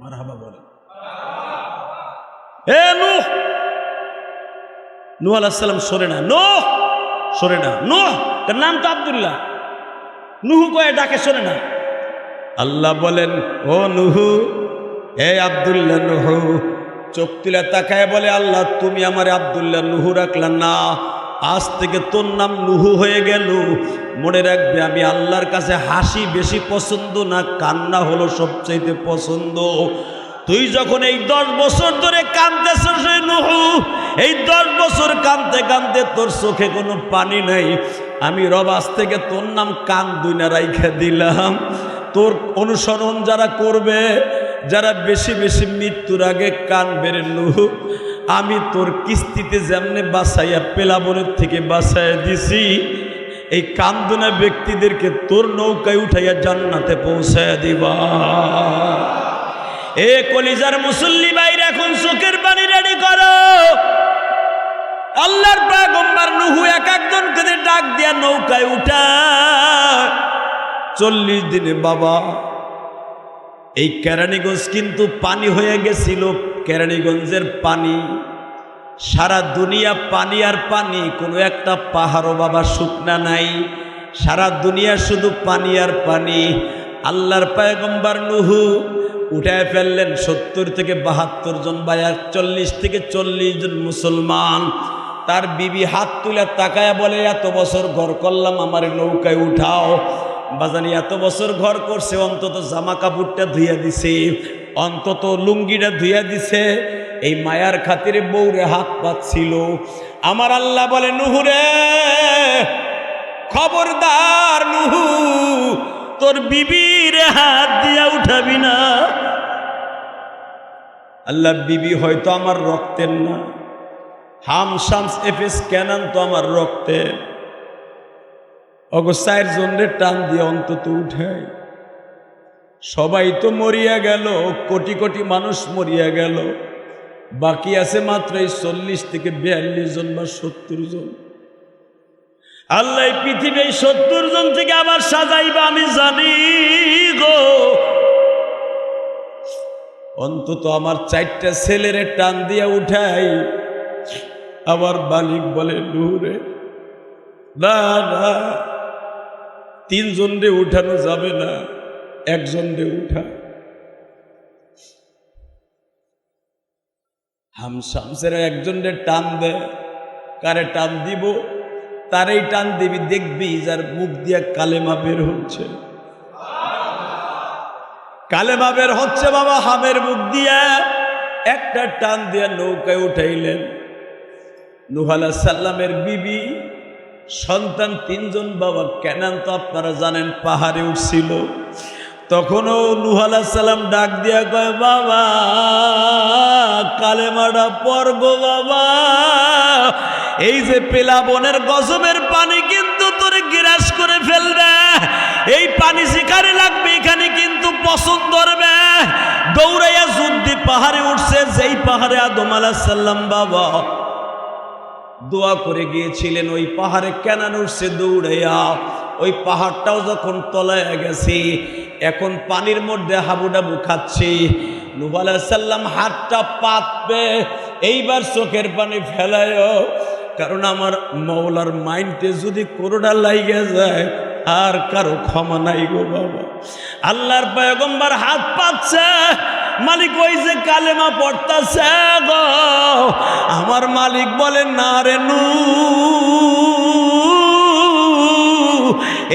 মারহাবা বলেন। এ নূহ, নূহ আলাইহিস সালাম সরে না, নূহ সরে না, নূহ তার নাম তো আব্দুল্লাহ, নূহ কয়ে ডাকে সরে না। আল্লাহ বলেন, ও নূহ, হে আব্দুল্লাহ নূহ। চোখ তুলে তাকায় বলে, আল্লাহ তুমি আমার আব্দুল্লাহ নূহ রাখলা না, আজ থেকে তোর নাম নূহ হয়ে গেল। মনে রাখবে, আমি আল্লাহর কাছে হাসি বেশি পছন্দ না, কান্না হলো সবচাইতে পছন্দ। তুই যখন এই 10 বছর ধরে কাঁদতেছিস নূহ, এই 10 বছর কাঁদতে কাঁদতে তোর চোখে কোনো পানি নাই, আমি রব আজ থেকে তোর নাম কান দুইনা রাইখা দিলাম। তোর অনুসরণ যারা করবে, যারা বেশি বেশি মৃত্যুর আগে কান বেড়ে নূহ, আমি তোর কিস্তিতে যেমনে বাঁচাইয়া পেলাবনের থেকে বাঁচাইয়া দিছি, এই কান্দুনা ব্যক্তিদেরকে তোর নৌকায় উঠাইয়া জান্নাতে পৌঁছাইয়া দিবা। এ কলিজার মুসল্লি ভাইরা, এখন চোখের পানি রেডি করো। আল্লাহর পয়গম্বর নূহ এক একজনকে ডাক দিয়া নৌকায় উঠা 40 দিনে বাবা এই কেরানীগঞ্জ কিন্তু পানি হয়ে গেছিল। কেরানীগঞ্জের পানি, সারা দুনিয়া পানি আর পানি, কোনো একটা পাহাড়ও বাবা শুকনা নাই, সারা দুনিয়া শুধু পানি আর পানি। আল্লাহর পয়গম্বর নূহ উঠায় ফেললেন 70 থেকে 72 জন বা 41 থেকে 40 জন মুসলমান। তার বিবি হাত তুলে তাকায়া বলে, এত বছর ঘর করলাম, আমার নৌকায় উঠাও। বাজানি এত বছর ঘর করছে, অন্তত জামা কাপড়টা ধুইয়া দিছে, অন্তত লুঙ্গিটা ধুইয়া দিছে। এই মায়ার খাতিরে বউরে হাত পাচ্ছিল। আমার আল্লাহ বলে, নূহ রে খবরদার, নূহ তোর বিবির হাত দিয়া উঠাবি না। আল্লাহ, বিবি হয়তো আমার রক্তের না, হাম শামস এফএস কেনান তো আমার রক্তের, অগো 4 জনের টান দিয়ে অন্তত উঠায়। সবাই তো মরিয়া গেল, কোটি কোটি মানুষ মরিয়া গেল, বাকি আছে মাত্র এই 40 থেকে 42 জন বা 70 জন। আল্লাহ এই পৃথিবী 70 জন থেকে আবার সাজাইবা আমি জানি গো। অন্তত আমার 4টা ছেলেরে টান দিয়া উঠাই। আবার মালিক বলে, নূরে না না, 3 জনরে উঠানো যাবে না, 1 জনরে উঠা। হামশামসের 1 জনরে টান দেয়। কারে টান দিব? তারই টান দিবি, দেখবি যার মুখ দিয়া কালেমা বের হচ্ছে। কালেমা বের হচ্ছে বাবা হামের মুখ দিয়া। একটা টান দিয়া নৌকায় উঠাইলেন। নূহ আলাইহিস সালামের বিবি, সন্তান 3 জন বাবা। কেনান তো আপনারা জানেন পাহাড়ে উঠছিল। তখনও নূহ আলাইহিস সালাম ডাক দিয়া কয়, বাবা কালেমাটা পড় গো বাবা, এই যে পেলাবনের গজবের পানি কিন্তু তোরে গ্রাস করে ফেলবে, এই পানি যেখানে লাগবে এখানে কিন্তু পছন্দ ধরবে। দৌড়াইয়া যুদ্ধি পাহাড়ে উঠছে, যেই পাহাড়ে আদম আলাইহিস সালাম বাবা দোয়া করে গিয়েছিলেন, ওই পাহাড়ে কেনান উঠছে দৌড়াইয়া। ওই পাহাড়টাও যখন তলায় গেছে, এখন পানির মধ্যে হাবুডাবু খাচ্ছি। নূহ আলাইহিস সালাম হাতটা পাতবে, এইবার চোখের পানি ফেলায়, কারণ আমার মওলার মাইন্ডে যদি করোনা লাইগে যায় আর কারো ক্ষমা নাই গো বাবা। আল্লাহর পয়গম্বর হাত পাচ্ছে, মালিক ওই যে কালেমা পড়তাছে গো। আমার মালিক বলে, না রে নূহ,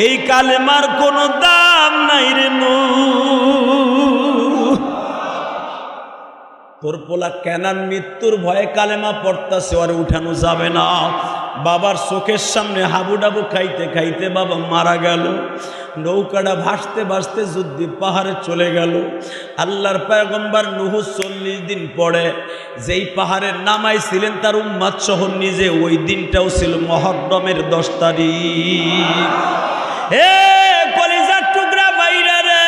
এই কালেমার কোনো দাম নাই রে নূহ। তোর পোলা কেনান মৃত্যুর ভয়ে কালেমা পড়তাছে, ওরে উঠানো যাবে না। বাবার চোখের সামনে হাবুডাবু খাইতে খাইতে বাবা মারা গেল। নৌকাটা ভাসতে ভাসতে যুদ্ধি পাহাড়ে চলে গেল। আল্লাহর পয়গম্বর নূহ 40 দিন পরে যেই পাহাড়ে নামাইছিলেন তার উম্মত সহ নিজে, ওই দিনটাও ছিল মুহররমের 10 তারিখ। হে কলিজার টুকরা বাইরা রে,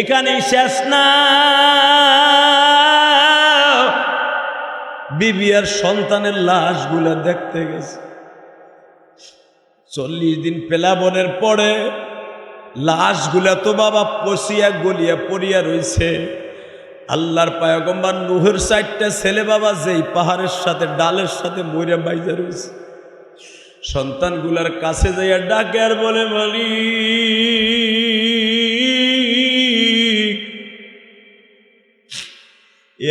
এখানেই শেষ না। বিবি আর সন্তানের লাশগুলা দেখতে গেছে। 40 দিন প্লাবনের পরে লাশগুলা তো বাবা পচিয়া গলিয়া পড়িয়া রইছে। আল্লাহর পয়গম্বর নূহের 4টা ছেলে বাবা যেই পাহাড়ের সাথে ডালের সাথে মইরা বাইজা রইছে। সন্তানগুলার কাছে যাইয়া ডাকে আর বলে, মালিক,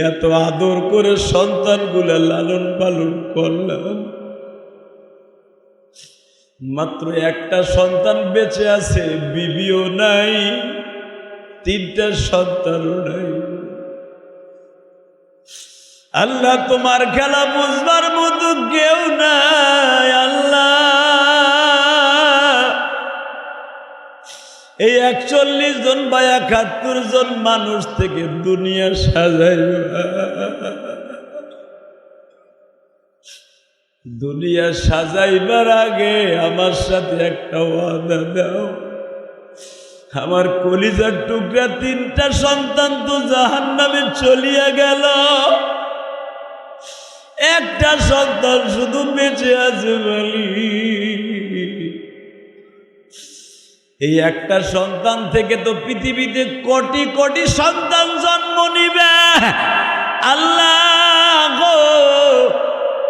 এত আদর করে সন্তানগুলা লালন পালন করলাম, মাত্র একটা সন্তান বেঁচে আছে, বিবিও নাই, 3টা সন্তানও নাই। আল্লাহ, তোমার খেলা বুঝবার মতো কেউ নাই। আল্লাহ, এই 41 জন বা 71 জন মানুষ থেকে দুনিয়া সাজাইবা। দুনিয়া সাজাইবার আগে আমার সাথে একটা ওয়াদা দাও। আমার কলিজার টুকরা 3টা সন্তান তো জাহান্নামে চলিয়া গেল, একটা সন্তান শুধু বেঁচে আছে বলি। এই একটা সন্তান থেকে তো পৃথিবীতে কোটি কোটি সন্তান জন্ম নিবে। আল্লাহ গো,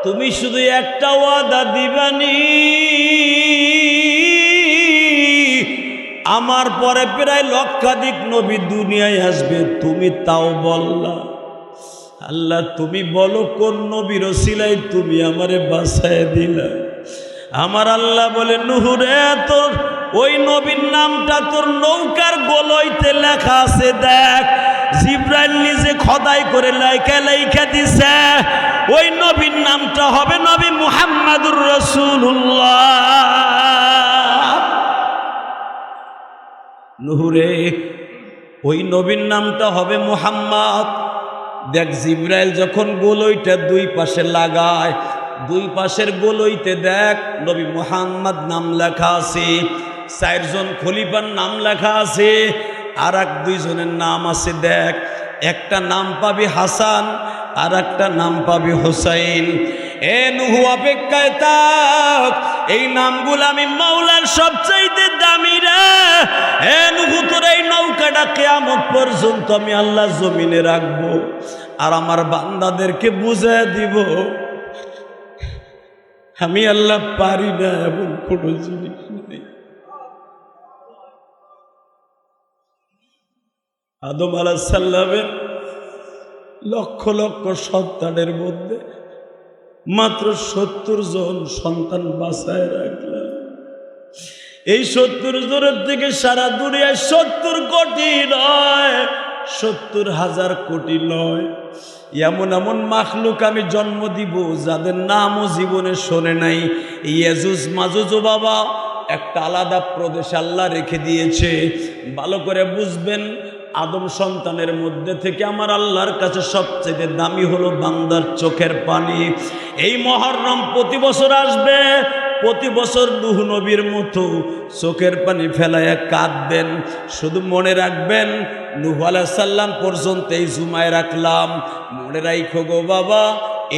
তুমি শুধু একটা ওয়াদা দিবানি, আমার পরে প্রায় লক্ষাধিক নবী দুনিয়ায় আসবে, তুমি তাও বললা। আল্লাহ, তুমি বলো কোন নবীর ওসিলায় তুমি আমারে বাঁচায় দিলা। আমার আল্লাহ বলে, নূহ রে, তোর ওই নবীর নামটা তোর নৌকার গলইতে লেখা আছে, দেখ। জিব্রাইল নিজে খোদাই করে লেখা দিছে। ওই নবীর নামটা হবে নবী মুহাম্মাদুর রাসূলুল্লাহ। নূহ রে, ওই নবীর নামটা হবে মুহাম্মদ। দেখ, জিব্রাইল যখন গোলইটা 2 পাশে লাগায়, 2 পাশের গোলইতে দেখ নবী মুহাম্মদ নাম লেখা আছে, 4 জন খলিফার নাম লেখা আছে, আর 2 জনের নাম আছে। দেখ, একটা নাম পাবি হাসান, আর একটা নাম পাবি হোসাইন। এ নূহ, অপেক্ষায় থাক, এই নামগুলো আমি মাওলার সবচাইতে দামি রে। এ নূহ, তোর এই নৌকাটা কিয়ামত পর্যন্ত আমি আল্লাহ জমিনে রাখবো, আর আমার বান্দাদেরকে বুঝায় দিব আমি আল্লাহ পারি না এমন কোনো জিনিস নেই। আদম আলাইহিস সালামের লক্ষ লক্ষ সন্তানের মধ্যে মাত্র 70 জন সন্তান বাঁচায় রাখলাম। এই 70 জনের থেকে সারা দুনিয়ায় 70 কোটি নয়, 70,000 কোটি নয়, এমন এমন মাখলুক আমি জন্ম দিব যাদের নামও জীবনে শোনে নাই। ইয়াজুজ মাজুজ বাবা একটা আলাদা প্রদেশ আল্লাহ রেখে দিয়েছে। ভালো করে বুঝবেন, আদম সন্তানের মধ্যে থেকে আমার আল্লাহর কাছে সবচেয়ে দামি হলো বান্দার চোখের পানি। এই মুহররম প্রতি বছর আসবে, প্রতি বছর নূহ নবীর মতো চোখের পানি ফেলাইয়া কাঁদবেন। শুধু মনে রাখবেন, নূহ আলাইহিস সালাম পর্যন্ত এই জুমায় রাখলাম, মনে রাখো গো বাবা।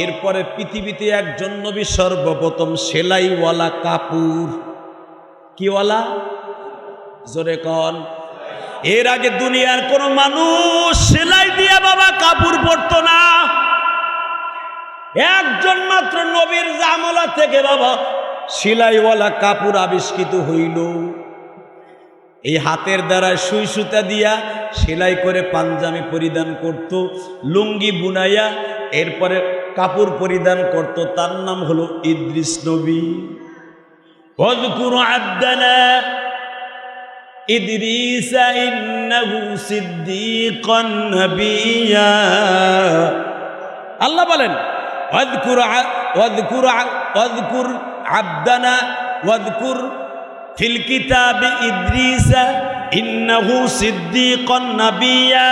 এরপরে পৃথিবীতে একজন নবী সর্বপ্রথম সেলাইওয়ালা কাপড়, কিওয়ালা, জোরে কন। এর আগে দুনিয়ার কোন মানুষ সেলাই দিয়ে বাবা কাপড় পরতো না। একজন মাত্র নবীর জামলা থেকে বাবা সেলাইওয়ালা কাপড় আবিষ্কৃত হইল। এই হাতের দ্বারা সুই সুতা দিয়া সেলাই করে পাঞ্জাবি পরিধান করত, লুঙ্গি বুনাইয়া এরপরে কাপড় পরিধান করত। তার নাম হলো ইদ্রিস নবী। ওয়াযকুর আবদানা ইদ্রিস ইন্নাহু সিদ্দীকান নবিয়্যা। আল্লাহ বলেন, ওয়াযকুর আবদানা ওয়াযকুর ফিল কিতাবি ইদ্রিস ইন্নাহু সিদ্দীকান নবিয়্যা।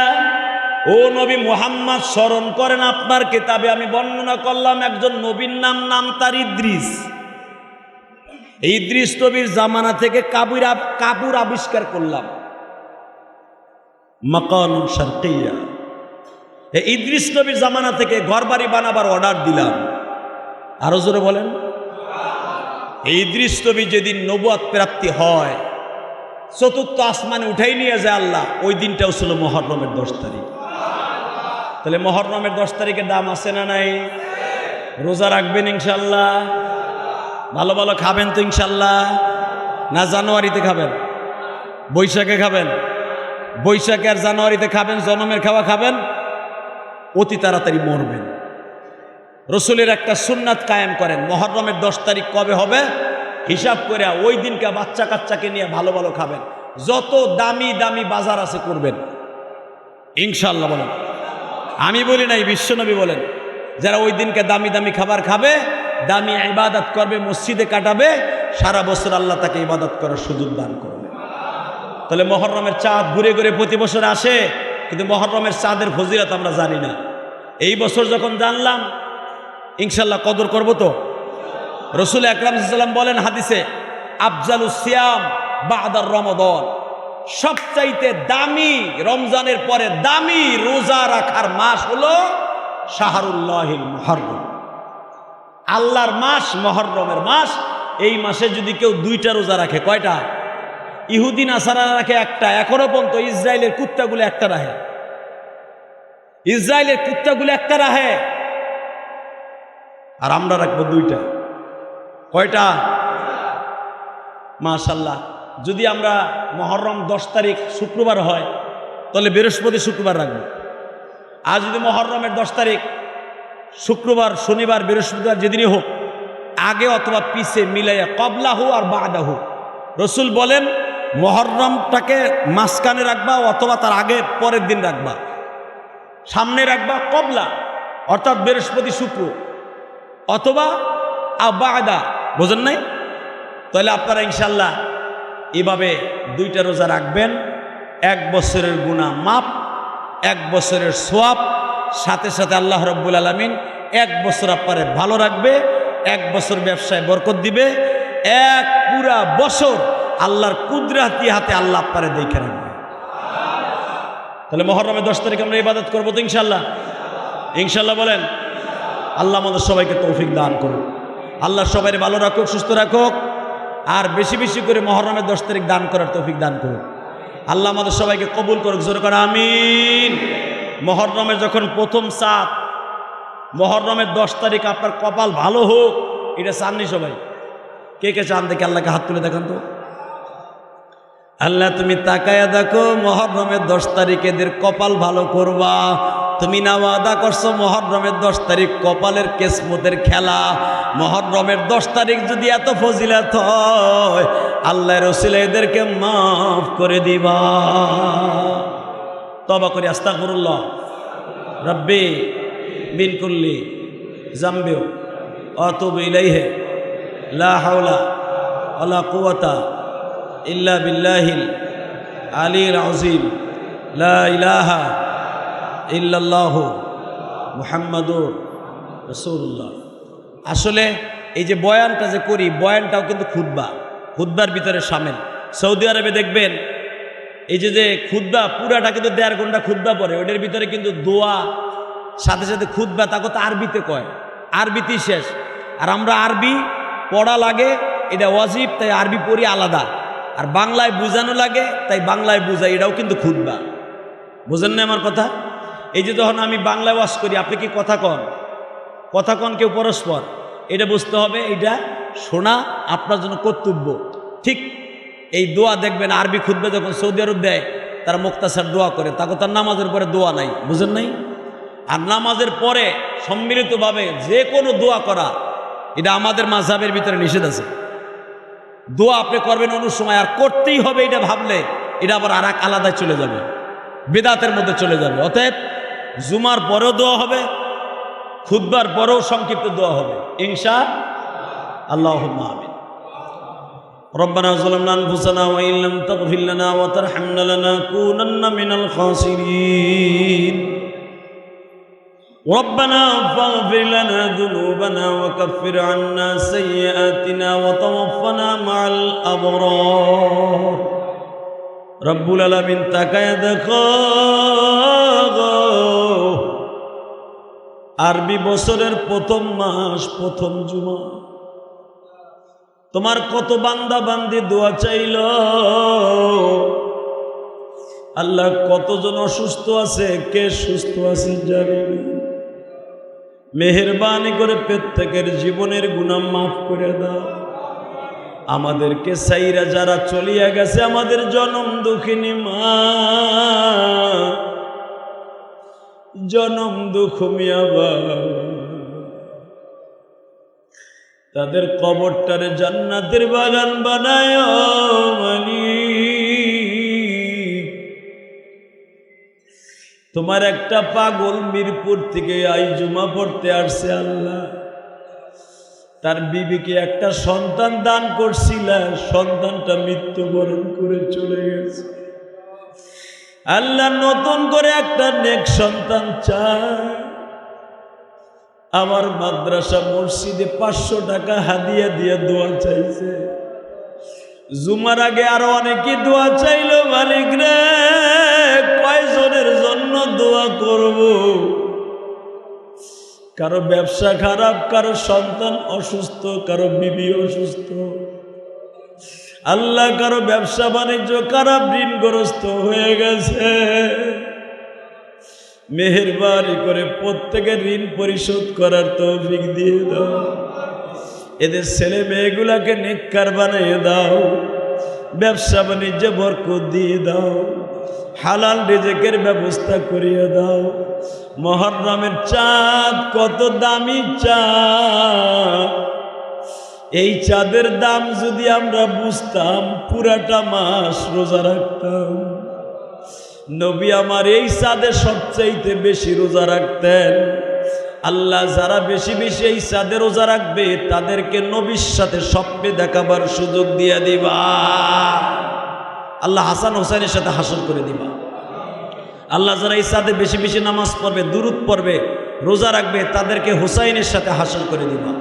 ও নবী মুহাম্মদ, স্মরণ করেন আপনার কিতাবে আমি বর্ণনা করলাম একজন নবীর নাম তার ইদ্রিস। এই ইদ্রিস নবীর জামানা থেকে কাপড় আবিষ্কার করলাম, মাকান শারকিয়া। এই ইদ্রিস নবীর জামানা থেকে ঘরবাড়ি বানাবার অর্ডার দিলাম। আরো জোরে বলেন, এই ইদ্রিস নবী যেদিন নবুয়ত প্রাপ্তি হয়, চতুর্থ আসমানে উঠাই নিয়ে যায় আল্লাহ, ওই দিনটাও ছিল মুহররমের 10 তারিখ। তাহলে মুহররমের 10 তারিখের দাম আছে না নাই? রোজা রাখবেন ইনশাল্লাহ? ভালো ভালো খাবেন তো ইনশাল্লাহ? না জানুয়ারিতে খাবেন, বৈশাখে খাবেন? বৈশাখে আর জানুয়ারিতে খাবেন, জনমের খাওয়া খাবেন, অতি তাড়াতাড়ি মরবেন। রসুলের একটা সুন্নাত কায়েম করেন, মুহররমের 10 তারিখ কবে হবে হিসাব করে ওই দিনকে বাচ্চা কাচ্চাকে নিয়ে ভালো ভালো খাবেন, যত দামি দামি বাজার আছে করবেন ইনশাল্লাহ। বলেন আমি বলি নাই, বিশ্বনবী বলেন, যারা ওই দিনকে দামি দামি খাবার খাবে, দামি ইবাদত করবে, মসজিদে কাটাবে, সারা বছর আল্লাহ তাকে ইবাদত করার সুযোগ দান করবে। তাহলে মুহররমের চাঁদ ঘুরে ঘুরে প্রতি বছর আসে, কিন্তু মুহররমের চাঁদের ফজিলত আমরা জানি না। এই বছর যখন জানলাম ইনশাল্লাহ কদর করব। তো রসুল আকরাম সাল্লাল্লাহু আলাইহি ওয়াসাল্লাম বলেন হাদিসে, আফজালুস সিয়াম বা'দার রমাদান, সবচাইতে দামি, রমজানের পরে দামি রোজা রাখার মাস হলো শাহরুল্লাহিল মুহররম, আল্লাহর মাস, মুহররমের মাস। এই মাসে যদি কেউ 2টা রোজা রাখে, কয়টা? ইহুদি নাসারারা রাখে একটা, এখনো পর্যন্ত ইসরায়েলের কুত্তাগুলো একটা রাখে, ইসরায়েলের কুত্তাগুলো একটা রাখে, আর আমরা রাখবো 2টা। কয়টা? মাশাআল্লাহ। যদি আমরা মুহররম 10 তারিখ শুক্রবার হয়, তাহলে বৃহস্পতি শুক্রবার রাখবো। আর যদি মুহররমের 10 তারিখ শুক্রবার, শনিবার, বৃহস্পতিবার যেদিনই হোক, আগে অথবা পিছে মিলাইয়া, কবলাহু আর বাদাহু, রসুল বলেন মুহররমটাকে মাঝখানে রাখবা অথবা তার আগে পরের দিন রাখবা, সামনে রাখবা কবলা অর্থাৎ বৃহস্পতি শুক্র, অথবা বাদা, বোঝেন নাই? তাহলে আপনারা ইনশাল্লাহ এভাবে 2টা রোজা রাখবেন, 1 বছরের গুনাহ মাপ, 1 বছরের সওয়াব, সাথে সাথে আল্লাহ রাব্বুল আলামিন 1 বছর আপনারে ভালো রাখবে, 1 বছর ব্যবসায় বরকত দিবে, 1 পুরা বছর আল্লাহর কুদরতি হাতে আল্লাহ আপনারে দেখে রাখবে। তাহলে মুহররমের 10 তারিখ আমরা ইবাদত করবো তো ইনশাল্লাহ? ইনশাল্লাহ বলেন। আল্লাহ আমাদের সবাইকে তৌফিক দান করুন, আল্লাহ সবাই ভালো রাখুক, সুস্থ রাখুক, আর বেশি বেশি করে মুহররমের 10 তারিখ দান করার তৌফিক দান করুন। আল্লাহ আমাদের সবাইকে কবুল করুক, জোরে করে আমিন। মুহররমের যখন প্রথম চাঁদ, মুহররমের 10 তারিখ আপনার কপাল ভালো হোক, এটা চাননি সবাই? কে কে চান দেখে আল্লাহকে হাত তুলে দেখান তো। আল্লাহ তুমি তাকায়া দেখো, মুহররমের 10 তারিখ এদের কপাল ভালো করবা। তুমি না ওয়াদা করছো মুহররমের 10 তারিখ কপালের কিসমতের খেলা। মুহররমের 10 তারিখ যদি এত ফজিলত হয়, আল্লাহর রাসূল এদেরকে মাফ করে দিবা। তওবা করি, আস্তাগফিরুল্লাহ রাব্বি মিন কুল্লি যামবি ওয়া আতুবু ইলাইহি, লা হাওলা ওয়ালা কুওয়াতা ইল্লা বিল্লাহিল আলিয়্যিল আযীম, লা ইলাহা ইল্লাল্লাহু মুহাম্মাদুর রাসূলুল্লাহ। আসলে এই যে বয়ানটা যে করি, বয়ানটাও কিন্তু খুতবার ভিতরে শামিল। সৌদি আরবে দেখবেন এই যে খুতবা পুরাটা কিন্তু 1.5 ঘন্টা খুতবা পড়ে, ওটার ভিতরে কিন্তু দোয়া সাথে সাথে খুতবা, তাকে তো আরবিতে কয়, আরবিতেই শেষ। আর আমরা আরবি পড়া লাগে, এটা ওয়াজিব, তাই আরবি পড়ি আলাদা, আর বাংলায় বুঝানো লাগে, তাই বাংলায় বুঝাই, এটাও কিন্তু খুতবা। বুঝেন না আমার কথা? এই যে যখন আমি বাংলায় ওয়াজ করি, আপনি কি কথা কন কেউ পরস্পর, এটা বুঝতে হবে, এটা শোনা আপনার জন্য কর্তব্য। ঠিক এই দোয়া দেখবেন আরবি খুতবা যখন সৌদি আরব দেয়, তারা মুক্তাসার দোয়া করে, তাকে তার নামাজের পরে দোয়া নাই, বুঝেন নাই? আর নামাজের পরে সম্মিলিতভাবে যে কোনো দোয়া করা, এটা আমাদের মাযহাবের ভিতরে নিষেধ আছে। দোয়া আপনি করবেন অন্য সময়, আর করতেই হবে এটা ভাবলে, এটা আবার আর এক আলাদায় চলে যাবে, বিদআতের মধ্যে চলে যাবে। অতএব জুমার পরেও দোয়া হবে, খুতবার পরেও সংক্ষিপ্ত দোয়া হবে ইনশাআল্লাহ। আল্লাহুম্মা আমিন। রব্বানা যালামনা আনফুসানা ওয়া ইন লাম তাগফির লানা ওয়া তারহামনা লানাকুনান্না মিনাল খাসিরিন। রব্বানা ফাগফির লানা যুনুবানা ওয়া কাফির আন্না সাইয়্যাতিনা ওয়া তাওয়াফফানা মা'আল আবরার। রব্বুল আলামিন তাকায় দেখো, আরবি বছরের প্রথম মাস, প্রথম জুমা, তোমার কত বান্দা বান্দি দোয়া চাইল, আল্লাহ কতজন অসুস্থ আছে, কে সুস্থ আছে জানি না। মেহেরবানি করে প্রত্যেকের জীবনের গুনাহ মাফ করে দাও। আমাদেরকে সাইরা যারা চলিয়া গেছে, আমাদের জনম দুঃখিনী মা, জনম দুঃখ মিয়া বাবা, তাদের কবরটারে জান্নাতের বাগান বানায় মালিক। তোমার একটা পাগল মিরপুর থেকে আই জুমা পড়তে আসছে আল্লাহ, তার বিবিকে একটা সন্তান দান করছিল, সন্তানটা মৃত্যুবরণ করে চলে গেছে। আল্লাহ নতুন করে একটা নেক সন্তান চায়। আমার মাদ্রাসা মসজিদে 500 টাকা হাদিয়া দিয়ে দোয়া চাইছে। জুমার আগে আরো অনেকে দোয়া চাইলো, মালিক রে কয়জনের জন্য দোয়া করব? কারো ব্যবসা খারাপ, কারো সন্তান অসুস্থ, কারো বিবি অসুস্থ। আল্লাহ কারো ব্যবসা বাণিজ্য খারাপ, ঋণগ্রস্ত হয়ে গেছে। মেহেরবানি করে প্রত্যেকের ঋণ পরিশোধ করার তৌফিক দিয়ে দাও। এদের ছেলে মেয়েগুলাকে নেককার বানিয়ে দাও। ব্যবসা বাণিজ্যে বরকত দিয়ে দাও। হালাল রিজিকের ব্যবস্থা করিয়ে দাও। মুহররমের চাঁদ কত দামি চাঁদ, এই চাঁদের দাম যদি আমরা বুঝতাম, পুরাটা মাস রোজা রাখতাম। নবী আমার এই চাঁদে সবচাইতে বেশি রোজা রাখতেন। আল্লাহ যারা বেশি বেশি এই চাঁদে রোজা রাখবে, তাদেরকে নবীর সাথে স্বপ্নে দেখাবার সুযোগ দিয়ে দিবা। আল্লাহ হাসান হোসেনের সাথে হাসর করে দিবা। আল্লাহ যারা এই চাঁদে বেশি বেশি নামাজ পড়বে, দুরূদ পড়বে, রোজা রাখবে, তাদেরকে হুসাইনের সাথে হাসর করে দিবা।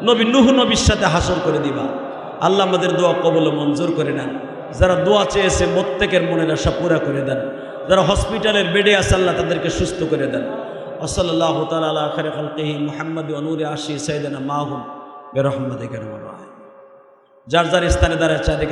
নবী নূহ নবীর সাথে হাসর করে দিবা। আল্লাহ আমাদের দোয়া কবুল ও মঞ্জুর করে নেন। যারা দোয়া চেয়েছে প্রত্যেকের মনের আশা পুরা করে দেন। যারা হসপিটালের বেডে আছে, আল্লাহ তাদেরকে সুস্থ করে দেন। ওয়াসাল্লাল্লাহু তাআলা আলা খায়রি খালকিহি মুহাম্মদ ওয়া নূরি আরশি সাইয়্যিদিনা মাহুম বিরহমাতিকা। যার যার স্থানে দাঁড়ায় চাঁদে